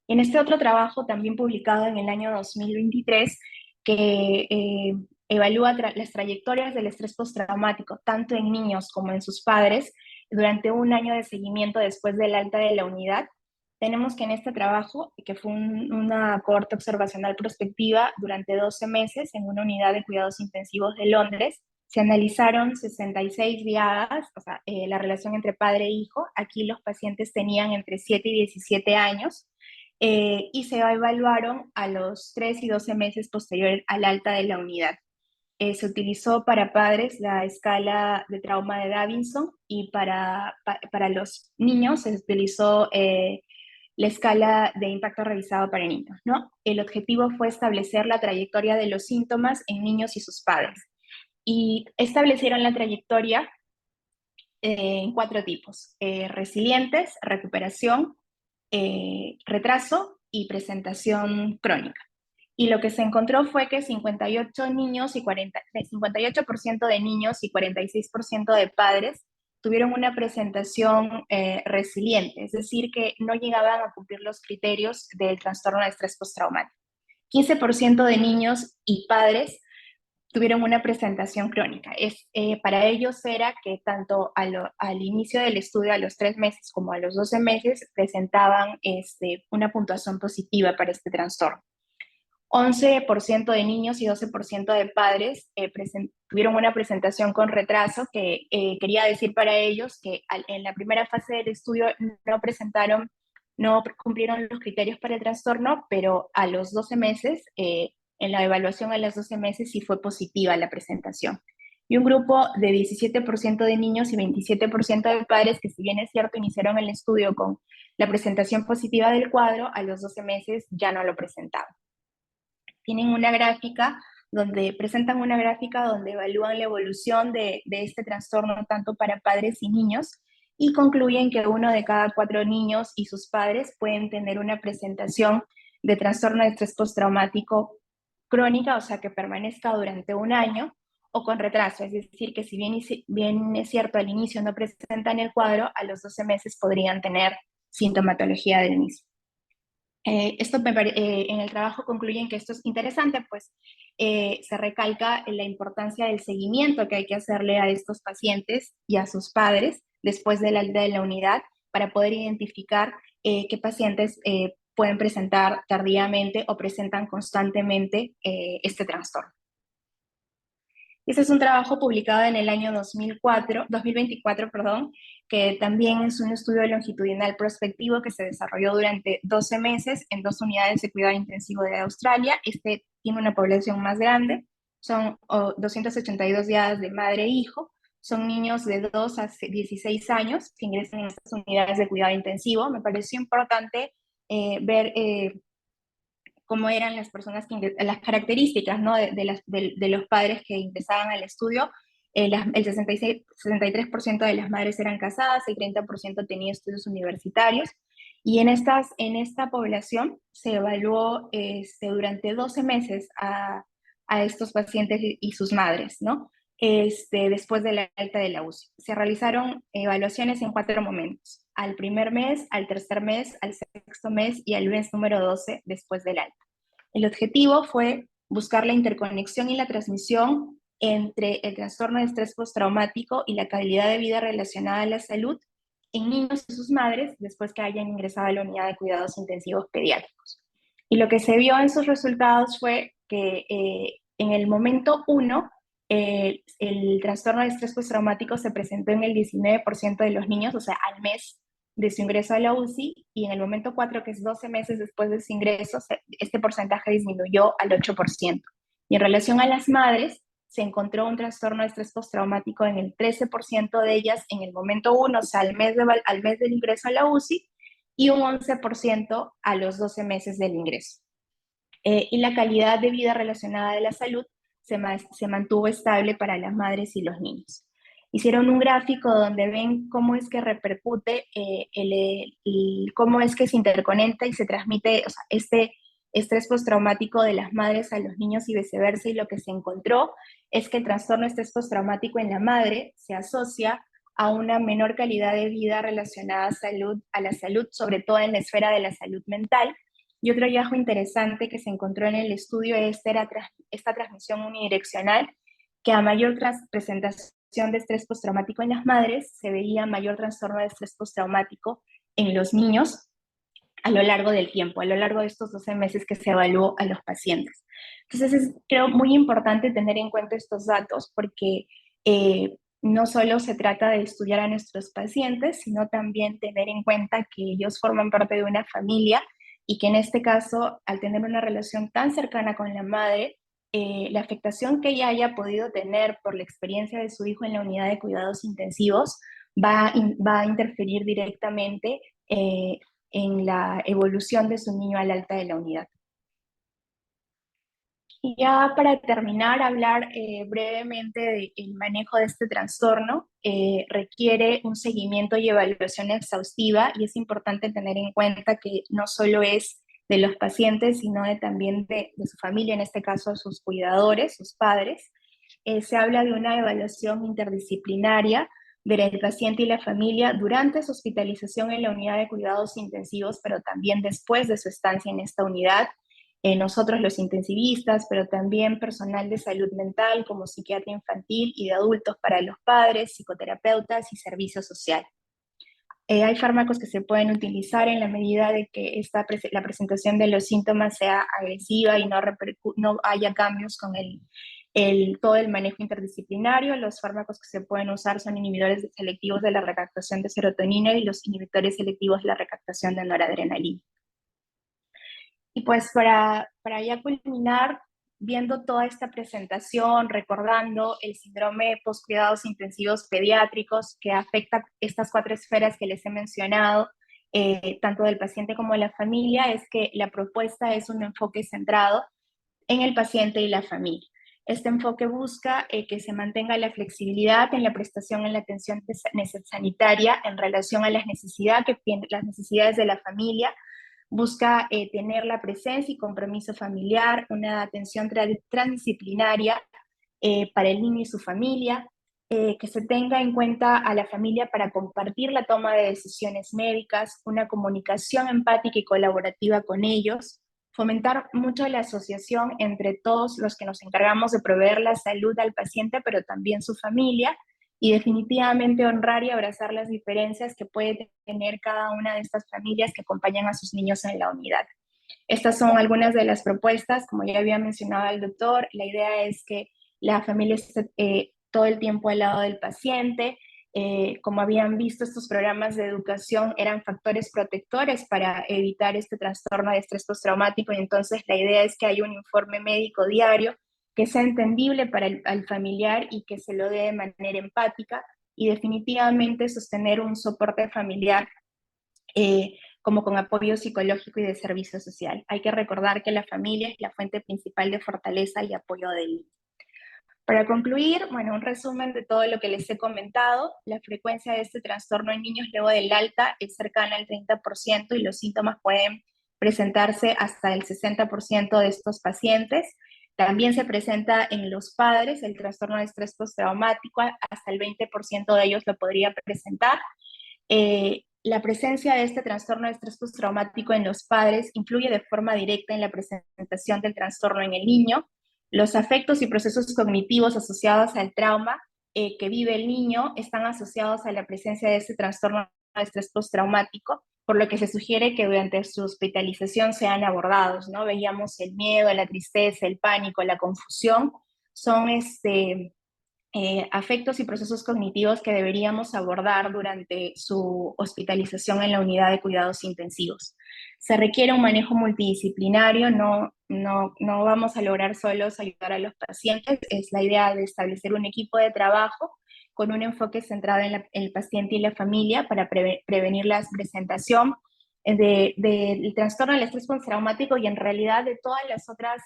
En este otro trabajo, también publicado en el año 2023, que evalúa las trayectorias del estrés postraumático, tanto en niños como en sus padres, durante un año de seguimiento después del alta de la unidad, tenemos que en este trabajo, que fue una cohorte observacional prospectiva durante 12 meses en una unidad de cuidados intensivos de Londres, se analizaron 66 diadas, o sea, la relación entre padre e hijo. Aquí los pacientes tenían entre 7 y 17 años, y se evaluaron a los 3 y 12 meses posterior al alta de la unidad. Se utilizó para padres la escala de trauma de Davidson, y para los niños se utilizó la escala de impacto revisado para niños, ¿no? El objetivo fue establecer la trayectoria de los síntomas en niños y sus padres. Y establecieron la trayectoria en 4 tipos: resilientes, recuperación, retraso y presentación crónica. Y lo que se encontró fue que 58% de niños y 46% de padres tuvieron una presentación resiliente, es decir, que no llegaban a cumplir los criterios del trastorno de estrés postraumático. 15% de niños y padres tuvieron una presentación crónica. Para ellos era que tanto al inicio del estudio, a los 3 meses, como a los 12 meses, presentaban una puntuación positiva para este trastorno. 11% de niños y 12% de padres tuvieron una presentación con retraso, que quería decir para ellos que en la primera fase del estudio no cumplieron los criterios para el trastorno, pero a los 12 meses, en la evaluación a los 12 meses sí fue positiva la presentación. Y un grupo de 17% de niños y 27% de padres, que si bien es cierto iniciaron el estudio con la presentación positiva del cuadro, a los 12 meses ya no lo presentaban. Presentan una gráfica donde evalúan la evolución de este trastorno tanto para padres y niños, y concluyen que 1 de cada 4 niños y sus padres pueden tener una presentación de trastorno de estrés postraumático crónica, o sea, que permanezca durante un año, o con retraso, es decir, que si bien es cierto al inicio no presentan el cuadro, a los 12 meses podrían tener sintomatología del mismo. En el trabajo concluyen que esto es interesante, pues se recalca la importancia del seguimiento que hay que hacerle a estos pacientes y a sus padres después de la unidad, para poder identificar qué pacientes pueden presentar tardíamente o presentan constantemente este trastorno. Este es un trabajo publicado en el año 2024, que también es un estudio longitudinal prospectivo que se desarrolló durante 12 meses en 2 unidades de cuidado intensivo de Australia. Este tiene una población más grande, son 282 diadas de madre e hijo, son niños de 2 a 16 años que ingresan en estas unidades de cuidado intensivo. Me pareció importante ver cómo eran las personas, las características, ¿no? de los padres que ingresaban al estudio. El 63% de las madres eran casadas, el 30% tenía estudios universitarios, y en esta población se evaluó durante 12 meses a estos pacientes y sus madres, ¿no? Después de la alta de la UCI. Se realizaron evaluaciones en 4 momentos: al primer mes, al tercer mes, al sexto mes y al mes número 12 después del alta. El objetivo fue buscar la interconexión y la transmisión entre el trastorno de estrés postraumático y la calidad de vida relacionada a la salud en niños y sus madres después que hayan ingresado a la unidad de cuidados intensivos pediátricos. Y lo que se vio en sus resultados fue que en el momento 1, el trastorno de estrés postraumático se presentó en el 19% de los niños, o sea, al mes de su ingreso a la UCI, y en el momento 4, que es 12 meses después de su ingreso, este porcentaje disminuyó al 8%. Y en relación a las madres, se encontró un trastorno de estrés postraumático en el 13% de ellas en el momento 1, o sea, al mes del ingreso a la UCI, y un 11% a los 12 meses del ingreso. Y la calidad de vida relacionada a la salud se mantuvo estable para las madres y los niños. Hicieron un gráfico donde ven cómo es que repercute, cómo es que se interconecta y se transmite, o sea, este estrés postraumático de las madres a los niños y viceversa, y lo que se encontró es que el trastorno de estrés postraumático en la madre se asocia a una menor calidad de vida relacionada a la salud, sobre todo en la esfera de la salud mental. Y otro hallazgo interesante que se encontró en el estudio era esta transmisión unidireccional, que a mayor presentación de estrés postraumático en las madres, se veía mayor trastorno de estrés postraumático en los niños a lo largo del tiempo, a lo largo de estos 12 meses que se evaluó a los pacientes. Entonces es, creo, muy importante tener en cuenta estos datos, porque no solo se trata de estudiar a nuestros pacientes, sino también tener en cuenta que ellos forman parte de una familia y que en este caso, al tener una relación tan cercana con la madre, la afectación que ella haya podido tener por la experiencia de su hijo en la unidad de cuidados intensivos va a interferir directamente en la evolución de su niño al alta de la unidad. Y ya para terminar, hablar brevemente del manejo de este trastorno. Requiere un seguimiento y evaluación exhaustiva, y es importante tener en cuenta que no solo es de los pacientes, sino también de su familia, en este caso sus cuidadores, sus padres. Se habla de una evaluación interdisciplinaria del paciente y la familia durante su hospitalización en la unidad de cuidados intensivos, pero también después de su estancia en esta unidad. Nosotros los intensivistas, pero también personal de salud mental como psiquiatría infantil y de adultos para los padres, psicoterapeutas y servicio social. Hay fármacos que se pueden utilizar en la medida de que la presentación de los síntomas sea agresiva y no haya cambios con todo el manejo interdisciplinario. Los fármacos que se pueden usar son inhibidores selectivos de la recaptación de serotonina y los inhibidores selectivos de la recaptación de noradrenalina. Y pues para ya culminar, viendo toda esta presentación, recordando el síndrome post-cuidados intensivos pediátricos que afecta estas 4 esferas que les he mencionado, tanto del paciente como de la familia, es que la propuesta es un enfoque centrado en el paciente y la familia. Este enfoque busca que se mantenga la flexibilidad en la prestación en la atención sanitaria en relación a las necesidades de la familia. Busca tener la presencia y compromiso familiar, una atención transdisciplinaria para el niño y su familia, que se tenga en cuenta a la familia para compartir la toma de decisiones médicas, una comunicación empática y colaborativa con ellos, fomentar mucho la asociación entre todos los que nos encargamos de proveer la salud al paciente, pero también su familia, y definitivamente honrar y abrazar las diferencias que puede tener cada una de estas familias que acompañan a sus niños en la unidad. Estas son algunas de las propuestas. Como ya había mencionado el doctor, la idea es que la familia esté todo el tiempo al lado del paciente. Como habían visto, estos programas de educación eran factores protectores para evitar este trastorno de estrés postraumático, y entonces la idea es que haya un informe médico diario que sea entendible para el familiar y que se lo dé de manera empática, y definitivamente sostener un soporte familiar como con apoyo psicológico y de servicio social. Hay que recordar que la familia es la fuente principal de fortaleza y apoyo del niño. Para concluir, bueno, un resumen de todo lo que les he comentado. La frecuencia de este trastorno en niños luego del alta es cercana al 30% y los síntomas pueden presentarse hasta el 60% de estos pacientes. También se presenta en los padres el trastorno de estrés postraumático, hasta el 20% de ellos lo podría presentar. La presencia de este trastorno de estrés postraumático en los padres influye de forma directa en la presentación del trastorno en el niño. Los afectos y procesos cognitivos asociados al trauma que vive el niño están asociados a la presencia de este trastorno de estrés postraumático, por lo que se sugiere que durante su hospitalización sean abordados, ¿no? Veíamos el miedo, la tristeza, el pánico, la confusión, son afectos y procesos cognitivos que deberíamos abordar durante su hospitalización en la unidad de cuidados intensivos. Se requiere un manejo multidisciplinario, no vamos a lograr solos ayudar a los pacientes. Es la idea de establecer un equipo de trabajo con un enfoque centrado en el paciente y la familia para prevenir la presentación del trastorno del estrés postraumático, y en realidad de todas las otras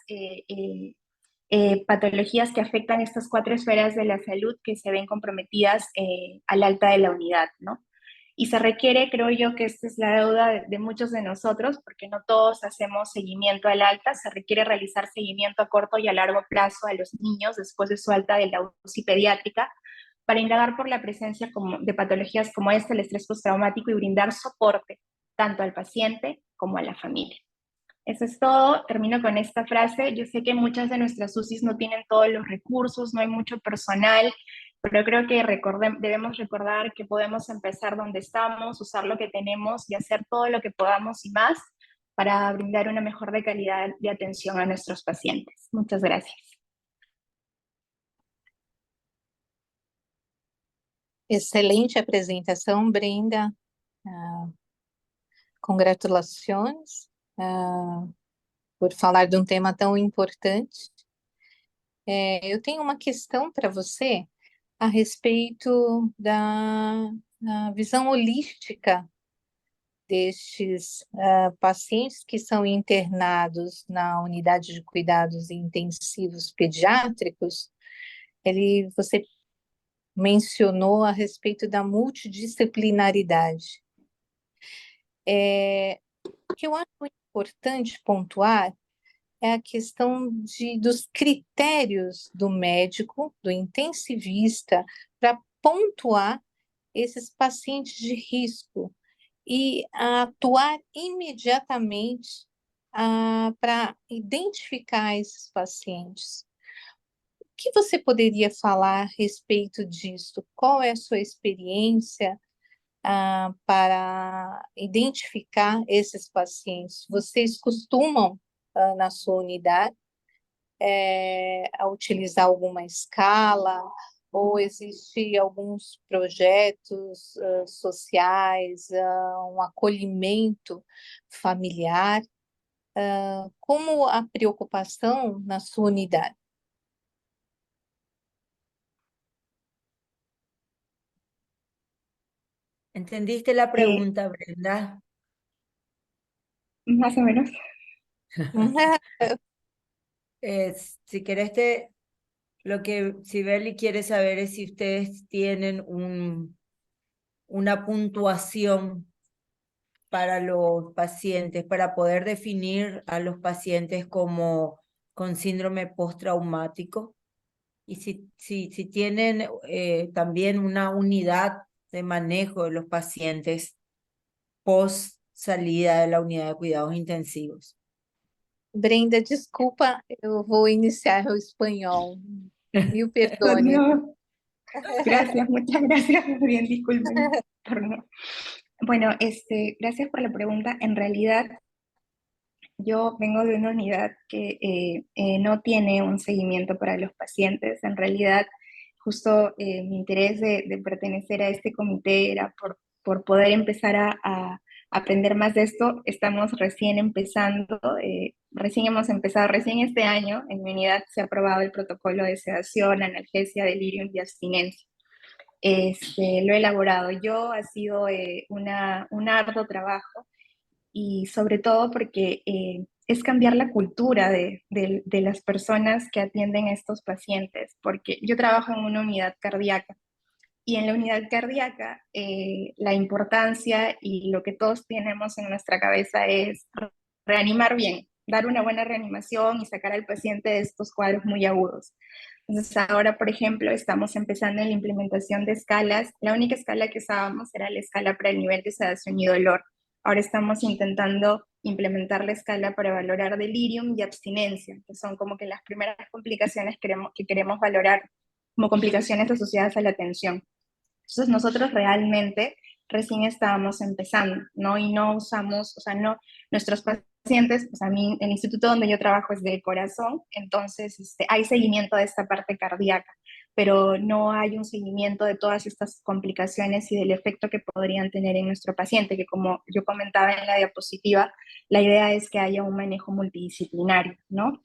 patologías que afectan estas 4 esferas de la salud que se ven comprometidas al alta de la unidad, ¿no? Y se requiere, creo yo, que esta es la deuda de muchos de nosotros, porque no todos hacemos seguimiento al alta, se requiere realizar seguimiento a corto y a largo plazo a los niños después de su alta de la UCI pediátrica, para indagar por la presencia de patologías como esta, el estrés postraumático, y brindar soporte tanto al paciente como a la familia. Eso es todo. Termino con esta frase. Yo sé que muchas de nuestras UCIs no tienen todos los recursos, no hay mucho personal, pero creo que debemos recordar que podemos empezar donde estamos, usar lo que tenemos y hacer todo lo que podamos y más para brindar una mejor calidad de atención a nuestros pacientes. Muchas gracias. Excelente apresentação, Brenda. Congratulações por falar de um tema tão importante. Eu tenho uma questão para você a respeito da visão holística destes pacientes que são internados na unidade de cuidados intensivos pediátricos. Você mencionou a respeito da multidisciplinaridade. O que eu acho importante pontuar é a questão dos critérios do médico, do intensivista, para pontuar esses pacientes de risco e atuar imediatamente para identificar esses pacientes. O que você poderia falar a respeito disso? Qual é a sua experiência para identificar esses pacientes? Vocês costumam, na sua unidade, a utilizar alguma escala, ou existem alguns projetos sociais, um acolhimento familiar? Como a preocupação na sua unidade? ¿Entendiste la pregunta, Brenda? Más o menos. Si querés, lo que Sibeli quiere saber es si ustedes tienen una puntuación para los pacientes, para poder definir a los pacientes como con síndrome postraumático, y si tienen también una unidad de manejo de los pacientes post salida de la unidad de cuidados intensivos. Brenda, desculpa, eu vou iniciar o espanhol. Me perdone. No. Gracias, muchas gracias. Bien, disculpen. Bueno, gracias por la pregunta. En realidad, yo vengo de una unidad que no tiene un seguimiento para los pacientes. En realidad, justo mi interés de pertenecer a este comité era por poder empezar a aprender más de esto. Estamos recién empezando, recién este año en mi unidad se ha aprobado el protocolo de sedación, analgesia, delirium y abstinencia. Lo he elaborado yo, ha sido un arduo trabajo, y sobre todo porque es cambiar la cultura de las personas que atienden a estos pacientes, porque yo trabajo en una unidad cardíaca, y en la unidad cardíaca la importancia y lo que todos tenemos en nuestra cabeza es reanimar bien, dar una buena reanimación y sacar al paciente de estos cuadros muy agudos. Entonces ahora, por ejemplo, estamos empezando en la implementación de escalas. La única escala que usábamos era la escala para el nivel de sedación y dolor. Ahora estamos intentando implementar la escala para valorar delirium y abstinencia, que son como que las primeras complicaciones que queremos valorar como complicaciones asociadas a la atención. Entonces nosotros realmente recién estábamos empezando, ¿no? Y no usamos, o sea, no, nuestros pacientes, pues a mí, el instituto donde yo trabajo es de corazón, entonces hay seguimiento de esta parte cardíaca, pero no hay un seguimiento de todas estas complicaciones y del efecto que podrían tener en nuestro paciente, que como yo comentaba en la diapositiva, la idea es que haya un manejo multidisciplinario, ¿no?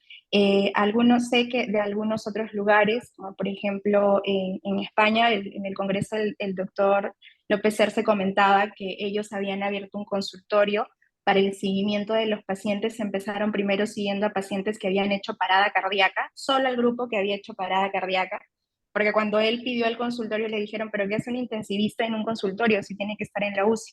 Algunos sé que de algunos otros lugares, como por ejemplo en España, en el Congreso el doctor López Cerce comentaba que ellos habían abierto un consultorio para el seguimiento de los pacientes empezaron primero siguiendo a pacientes que habían hecho parada cardíaca, solo el grupo que había hecho parada cardíaca, porque cuando él pidió el consultorio le dijeron, pero ¿qué hace un intensivista en un consultorio si tiene que estar en la UCI?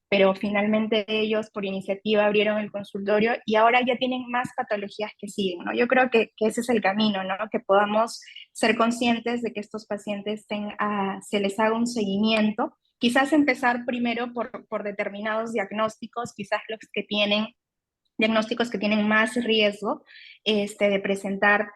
Pero finalmente ellos por iniciativa abrieron el consultorio y ahora ya tienen más patologías que siguen, ¿no? Yo creo que ese es el camino, ¿no? Que podamos ser conscientes de que estos pacientes se les haga un seguimiento, quizás empezar primero por determinados diagnósticos, quizás los que tienen diagnósticos que tienen más riesgo de presentar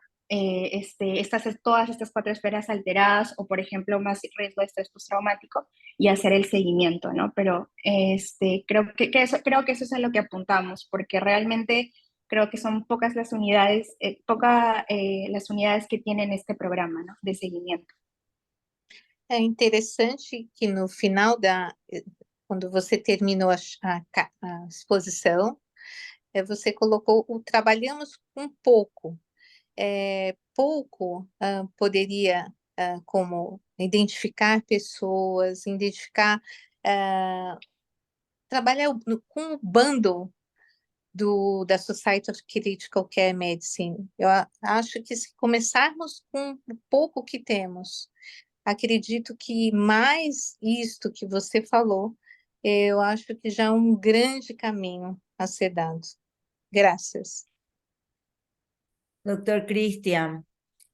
todas estas cuatro esferas alteradas o, por ejemplo, más riesgo de estrés postraumático y hacer el seguimiento, ¿no? Pero creo que eso es a lo que apuntamos, porque realmente creo que son pocas las unidades, las unidades que tienen este programa, ¿no? De seguimiento. É interessante que no final quando você terminou a exposição, você colocou o trabalhamos um pouco. Pouco poderia como identificar pessoas, trabalhar com o bundle da Society of Critical Care Medicine. Eu acho que se começarmos com o pouco que temos, acredito que mais isto que você falou, eu acho que já é um grande caminho a ser dado. Graças. Doctor Cristian,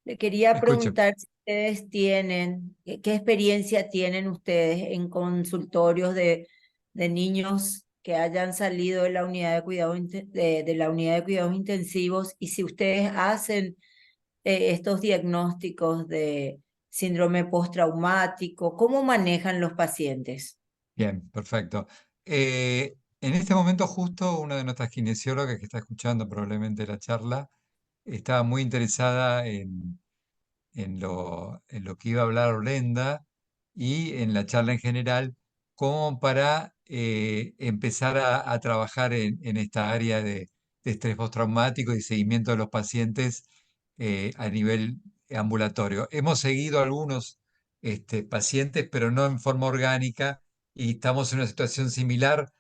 le quería Escucho. preguntar si ustedes tienen, qué experiencia tienen ustedes en consultorios de niños que hayan salido de la unidad de de la unidad de cuidados intensivos y si ustedes hacen estos diagnósticos de síndrome postraumático, ¿cómo manejan los pacientes? Bien, perfecto. En este momento justo una de nuestras kinesiólogas que está escuchando probablemente la charla estaba muy interesada en lo que iba a hablar Brenda y en la charla en general, como para empezar a trabajar en esta área de estrés postraumático y seguimiento de los pacientes a nivel ambulatorio. Hemos seguido algunos pacientes, pero no en forma orgánica, y estamos en una situación similar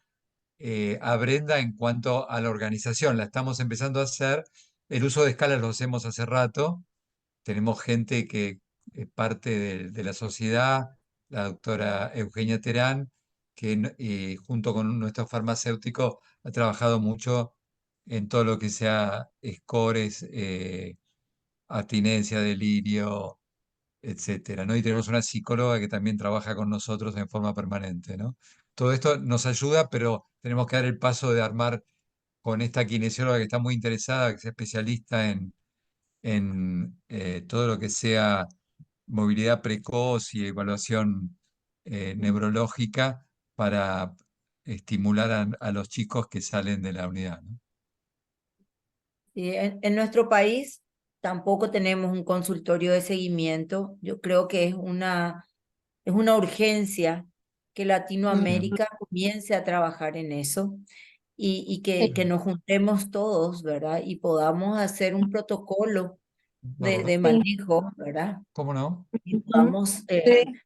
a Brenda en cuanto a la organización. La estamos empezando a hacer. El uso de escalas lo hacemos hace rato. Tenemos gente que es parte de la sociedad, la doctora Eugenia Terán, que junto con nuestro farmacéutico ha trabajado mucho en todo lo que sea scores, abstinencia, delirio, etcétera, ¿no? Y tenemos una psicóloga que también trabaja con nosotros en forma permanente, ¿no? Todo esto nos ayuda, pero tenemos que dar el paso de armar con esta kinesióloga que está muy interesada, que es especialista en todo lo que sea movilidad precoz y evaluación neurológica para estimular a los chicos que salen de la unidad, ¿no? Sí, en nuestro país tampoco tenemos un consultorio de seguimiento. Yo creo que es una urgencia que Latinoamérica comience a trabajar en eso y que nos juntemos todos, ¿verdad? Y podamos hacer un protocolo Bárbaro. de manejo, ¿verdad? ¿Cómo no? Y podamos,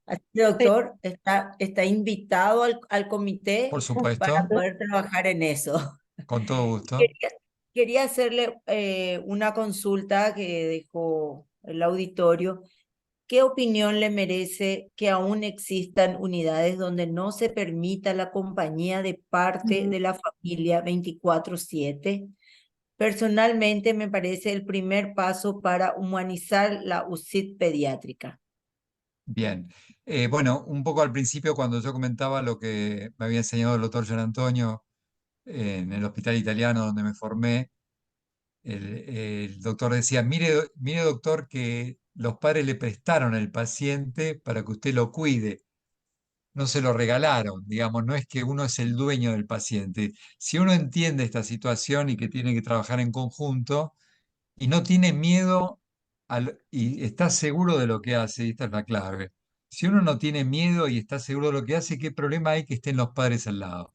así que, doctor, está invitado al comité Por para supuesto, poder trabajar en eso. con todo gusto. Quería hacerle una consulta que dejó el auditorio. ¿Qué opinión le merece que aún existan unidades donde no se permita la compañía de parte de la familia 24/7? Personalmente me parece el primer paso para humanizar la UCIT pediátrica. Bien. Bueno, un poco al principio cuando yo comentaba lo que me había enseñado el doctor Gian Antonio en el hospital italiano donde me formé, el doctor decía, mire doctor que los padres le prestaron al paciente para que usted lo cuide, no se lo regalaron, digamos, no es que uno es el dueño del paciente. Si uno entiende esta situación y que tiene que trabajar en conjunto y no tiene miedo y está seguro de lo que hace, y esta es la clave. Si uno no tiene miedo y está seguro de lo que hace, ¿qué problema hay que estén los padres al lado?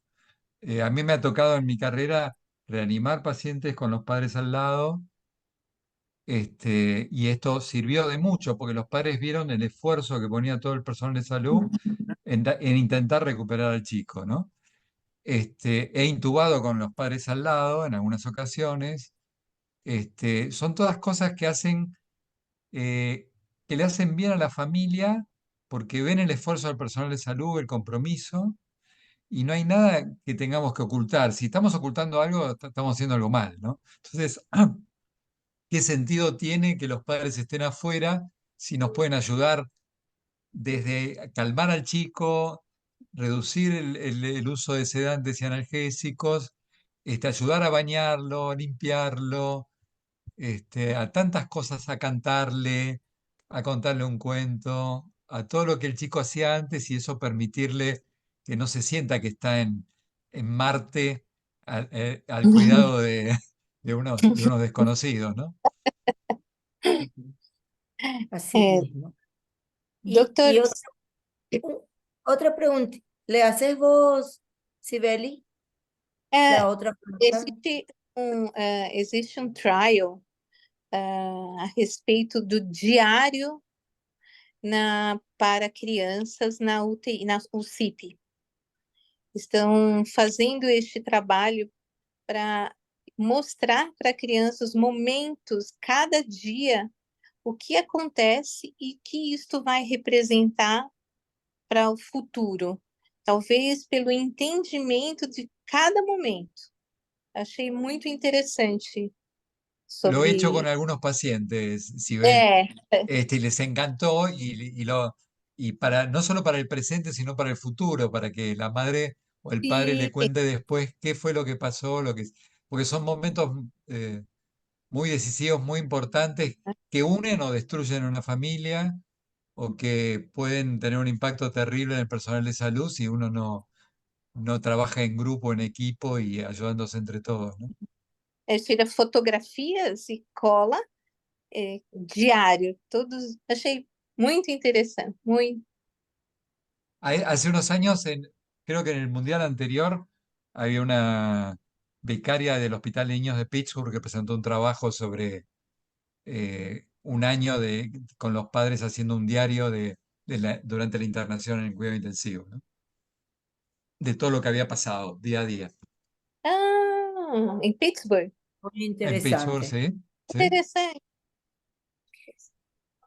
A mí me ha tocado en mi carrera reanimar pacientes con los padres al lado, y esto sirvió de mucho porque los padres vieron el esfuerzo que ponía todo el personal de salud en intentar recuperar al chico, ¿no? he intubado con los padres al lado en algunas ocasiones. Son todas cosas que hacen, que le hacen bien a la familia porque ven el esfuerzo del personal de salud, el compromiso, y no hay nada que tengamos que ocultar. Si estamos ocultando algo, estamos haciendo algo mal, ¿no? Entonces, ¿qué sentido tiene que los padres estén afuera si nos pueden ayudar desde calmar al chico, reducir el uso de sedantes y analgésicos, ayudar a bañarlo, a limpiarlo, a tantas cosas, a cantarle, a contarle un cuento, a todo lo que el chico hacía antes y eso permitirle que no se sienta que está en Marte al cuidado de unos desconocidos, ¿no? Así Eh, mismo. Doctor, Y otra pregunta, ¿le haces vos, Sibeli, eh, la otra pregunta? existe trial a respeito do diário para crianças na UTI, na UCIP. Estão fazendo este trabalho para mostrar para crianças os momentos, cada dia, o que acontece e que isto vai representar para o futuro. Talvez pelo entendimento de cada momento. Achei muito interessante Lo he hecho con sobre. algunos pacientes, Sibel, É, y les encantó y no solo para el presente, sino para el futuro, para que la madre o el padre le sim, cuente después qué fue lo que pasó, porque son momentos muy decisivos, muy importantes, que unen o destruyen una familia o que pueden tener un impacto terrible en el personal de salud si uno no trabaja en grupo, en equipo y ayudándose entre todos, ¿no? tira fotografias e cola diário. Todos, achei muito interessante, muito. Hace unos años, creo que en el mundial anterior, había una becaria del Hospital de Niños de Pittsburgh que presentó un trabajo sobre un año con los padres haciendo un diario durante la internación en el cuidado intensivo, ¿no? De todo lo que había pasado día a día. Ah, em Pittsburgh. Muy En Pittsburgh, interesante. sí, sí, Interessante.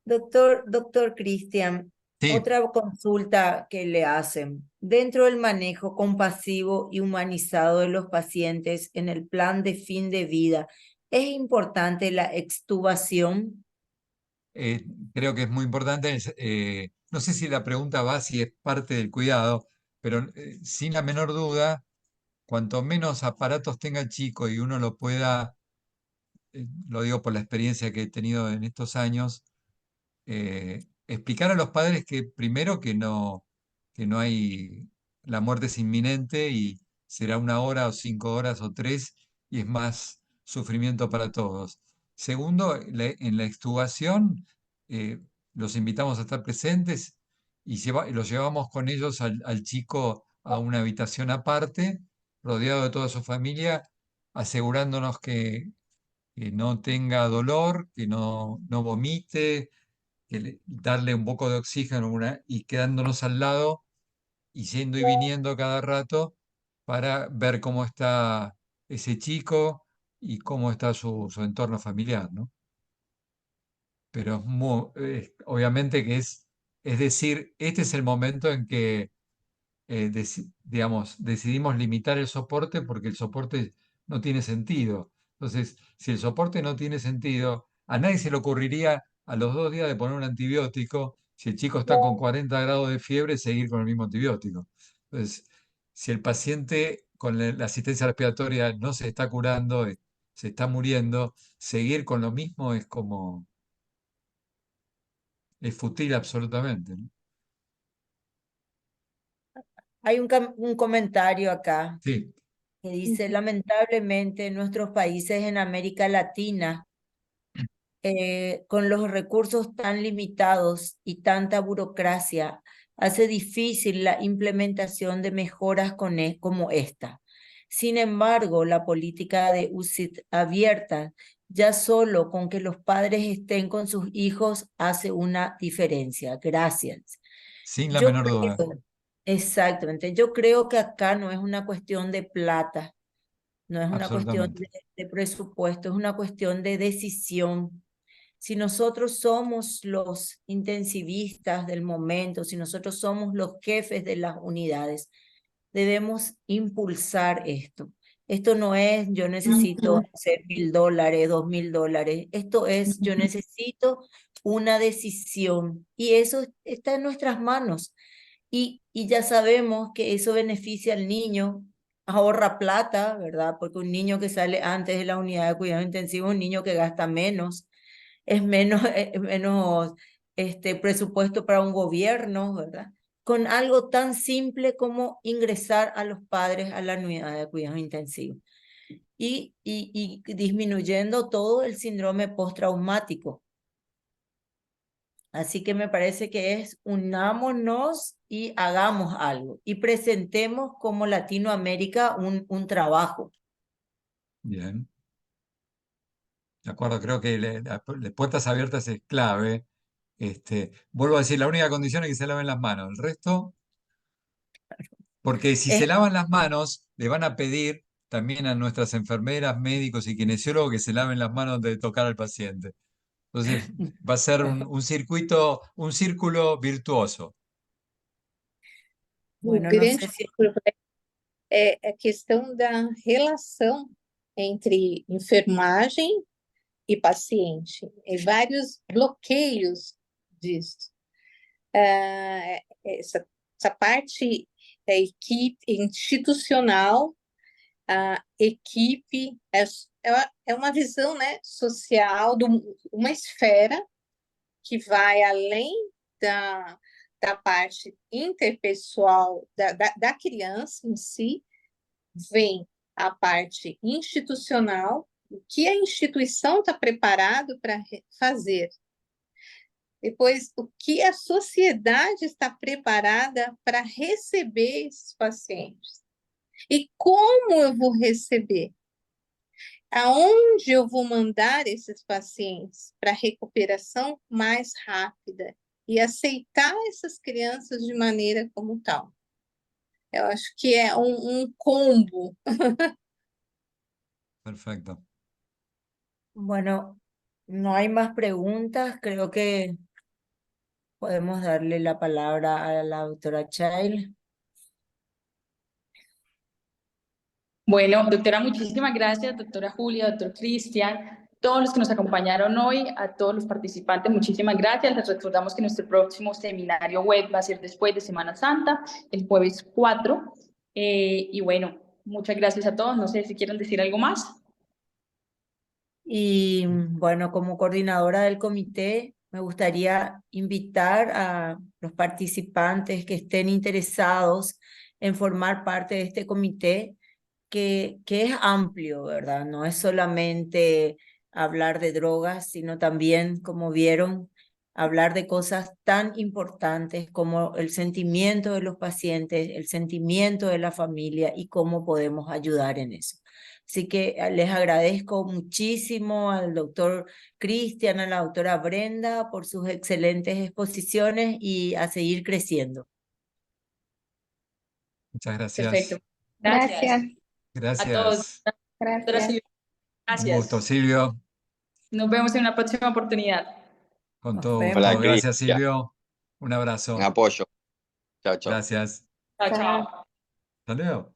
Doctor Cristian, sí. otra consulta que le hacen. Dentro del manejo compasivo y humanizado de los pacientes en el plan de fin de vida, ¿es importante la extubación? Creo que es muy importante. No sé si la pregunta va si es parte del cuidado, pero sin la menor duda, cuanto menos aparatos tenga el chico y uno lo pueda, lo digo por la experiencia que he tenido en estos años, explicar a los padres que primero que no hay, la muerte es inminente y será 1 hora o 5 horas o 3 y es más sufrimiento para todos. Segundo, en la extubación eh, los invitamos a estar presentes y los llevamos con ellos al chico a una habitación aparte, rodeado de toda su familia, asegurándonos que no tenga dolor, que no vomite, darle un poco de oxígeno y quedándonos al lado y yendo y viniendo cada rato para ver cómo está ese chico y cómo está su entorno familiar, ¿no? Pero obviamente que es decir, este es el momento en que digamos, decidimos limitar el soporte porque el soporte no tiene sentido. Entonces, si el soporte no tiene sentido, a nadie se le ocurriría a los 2 días de poner un antibiótico, si el chico está con 40 grados de fiebre, seguir con el mismo antibiótico. Entonces, si el paciente con la asistencia respiratoria no se está curando, se está muriendo, seguir con lo mismo es fútil absolutamente, ¿no? Hay un comentario acá Sí, que dice, lamentablemente en nuestros países en América Latina, con los recursos tan limitados y tanta burocracia, hace difícil la implementación de mejoras como esta. Sin embargo, la política de UCIT abierta, ya solo con que los padres estén con sus hijos, hace una diferencia. Gracias. sin la Yo menor duda. creo Exactamente. Yo creo que acá no es una cuestión de plata, no es una cuestión Absolutamente. de presupuesto, es una cuestión de decisión. Si nosotros somos los intensivistas del momento, si nosotros somos los jefes de las unidades, debemos impulsar esto. Esto no es yo necesito hacer $1.000, $2.000. Esto es yo necesito una decisión y eso está en nuestras manos. Y ya sabemos que eso beneficia al niño, ahorra plata, ¿verdad? Porque un niño que sale antes de la unidad de cuidado intensivo es un niño que gasta menos, es menos, menos presupuesto para un gobierno, ¿verdad? Con algo tan simple como ingresar a los padres a la unidad de cuidados intensivos y disminuyendo todo el síndrome postraumático. Así que me parece que es unámonos y hagamos algo y presentemos como Latinoamérica un trabajo. Bien. De acuerdo, creo que las puertas abiertas es clave. Vuelvo a decir, la única condición es que se laven las manos. El resto, porque si se Es lavan las manos, le van a pedir también a nuestras enfermeras, médicos y kinesiólogos que se laven las manos antes de tocar al paciente. Entonces, va a ser un circuito, un círculo virtuoso. O bueno, no sé grande si problema é a questão da relação entre enfermagem e paciente, e vários bloqueios disso. Essa parte da equipe institucional, a equipe é uma visão, né, social, uma esfera que vai além da parte interpessoal da criança em si, vem a parte institucional, o que a instituição está preparado para fazer. Depois, o que a sociedade está preparada para receber esses pacientes. E como eu vou receber? Aonde eu vou mandar esses pacientes para recuperação mais rápida e aceitar essas crianças de maneira como tal. Eu acho que é um combo. Perfecto. bueno, no hay más preguntas. Creo que podemos darle la palabra a la doctora Child. Bueno, doctora, muchísimas gracias, doctora Julia, doctor Cristian, todos los que nos acompañaron hoy, a todos los participantes, muchísimas gracias. Les recordamos que nuestro próximo seminario web va a ser después de Semana Santa, el jueves 4. Y bueno, muchas gracias a todos. No sé si quieren decir algo más. Y bueno, como coordinadora del comité, me gustaría invitar a los participantes que estén interesados en formar parte de este comité, que es amplio, ¿verdad? No es solamente hablar de drogas, sino también, como vieron, hablar de cosas tan importantes como el sentimiento de los pacientes, el sentimiento de la familia y cómo podemos ayudar en eso. Así que les agradezco muchísimo al doctor Cristian, a la doctora Brenda por sus excelentes exposiciones y a seguir creciendo. Muchas gracias. Perfecto. Gracias. A todos. Gracias. Doctora Gracias. Silvia, Un gusto, gracias. Silvio. Nos vemos en una próxima oportunidad. Con Nos todo vemos. gusto. Hola, Gracias, Cristian. Silvio. Un Un abrazo. apoyo. Chao, chao. Gracias. Chao, Chao. chao. Hasta luego.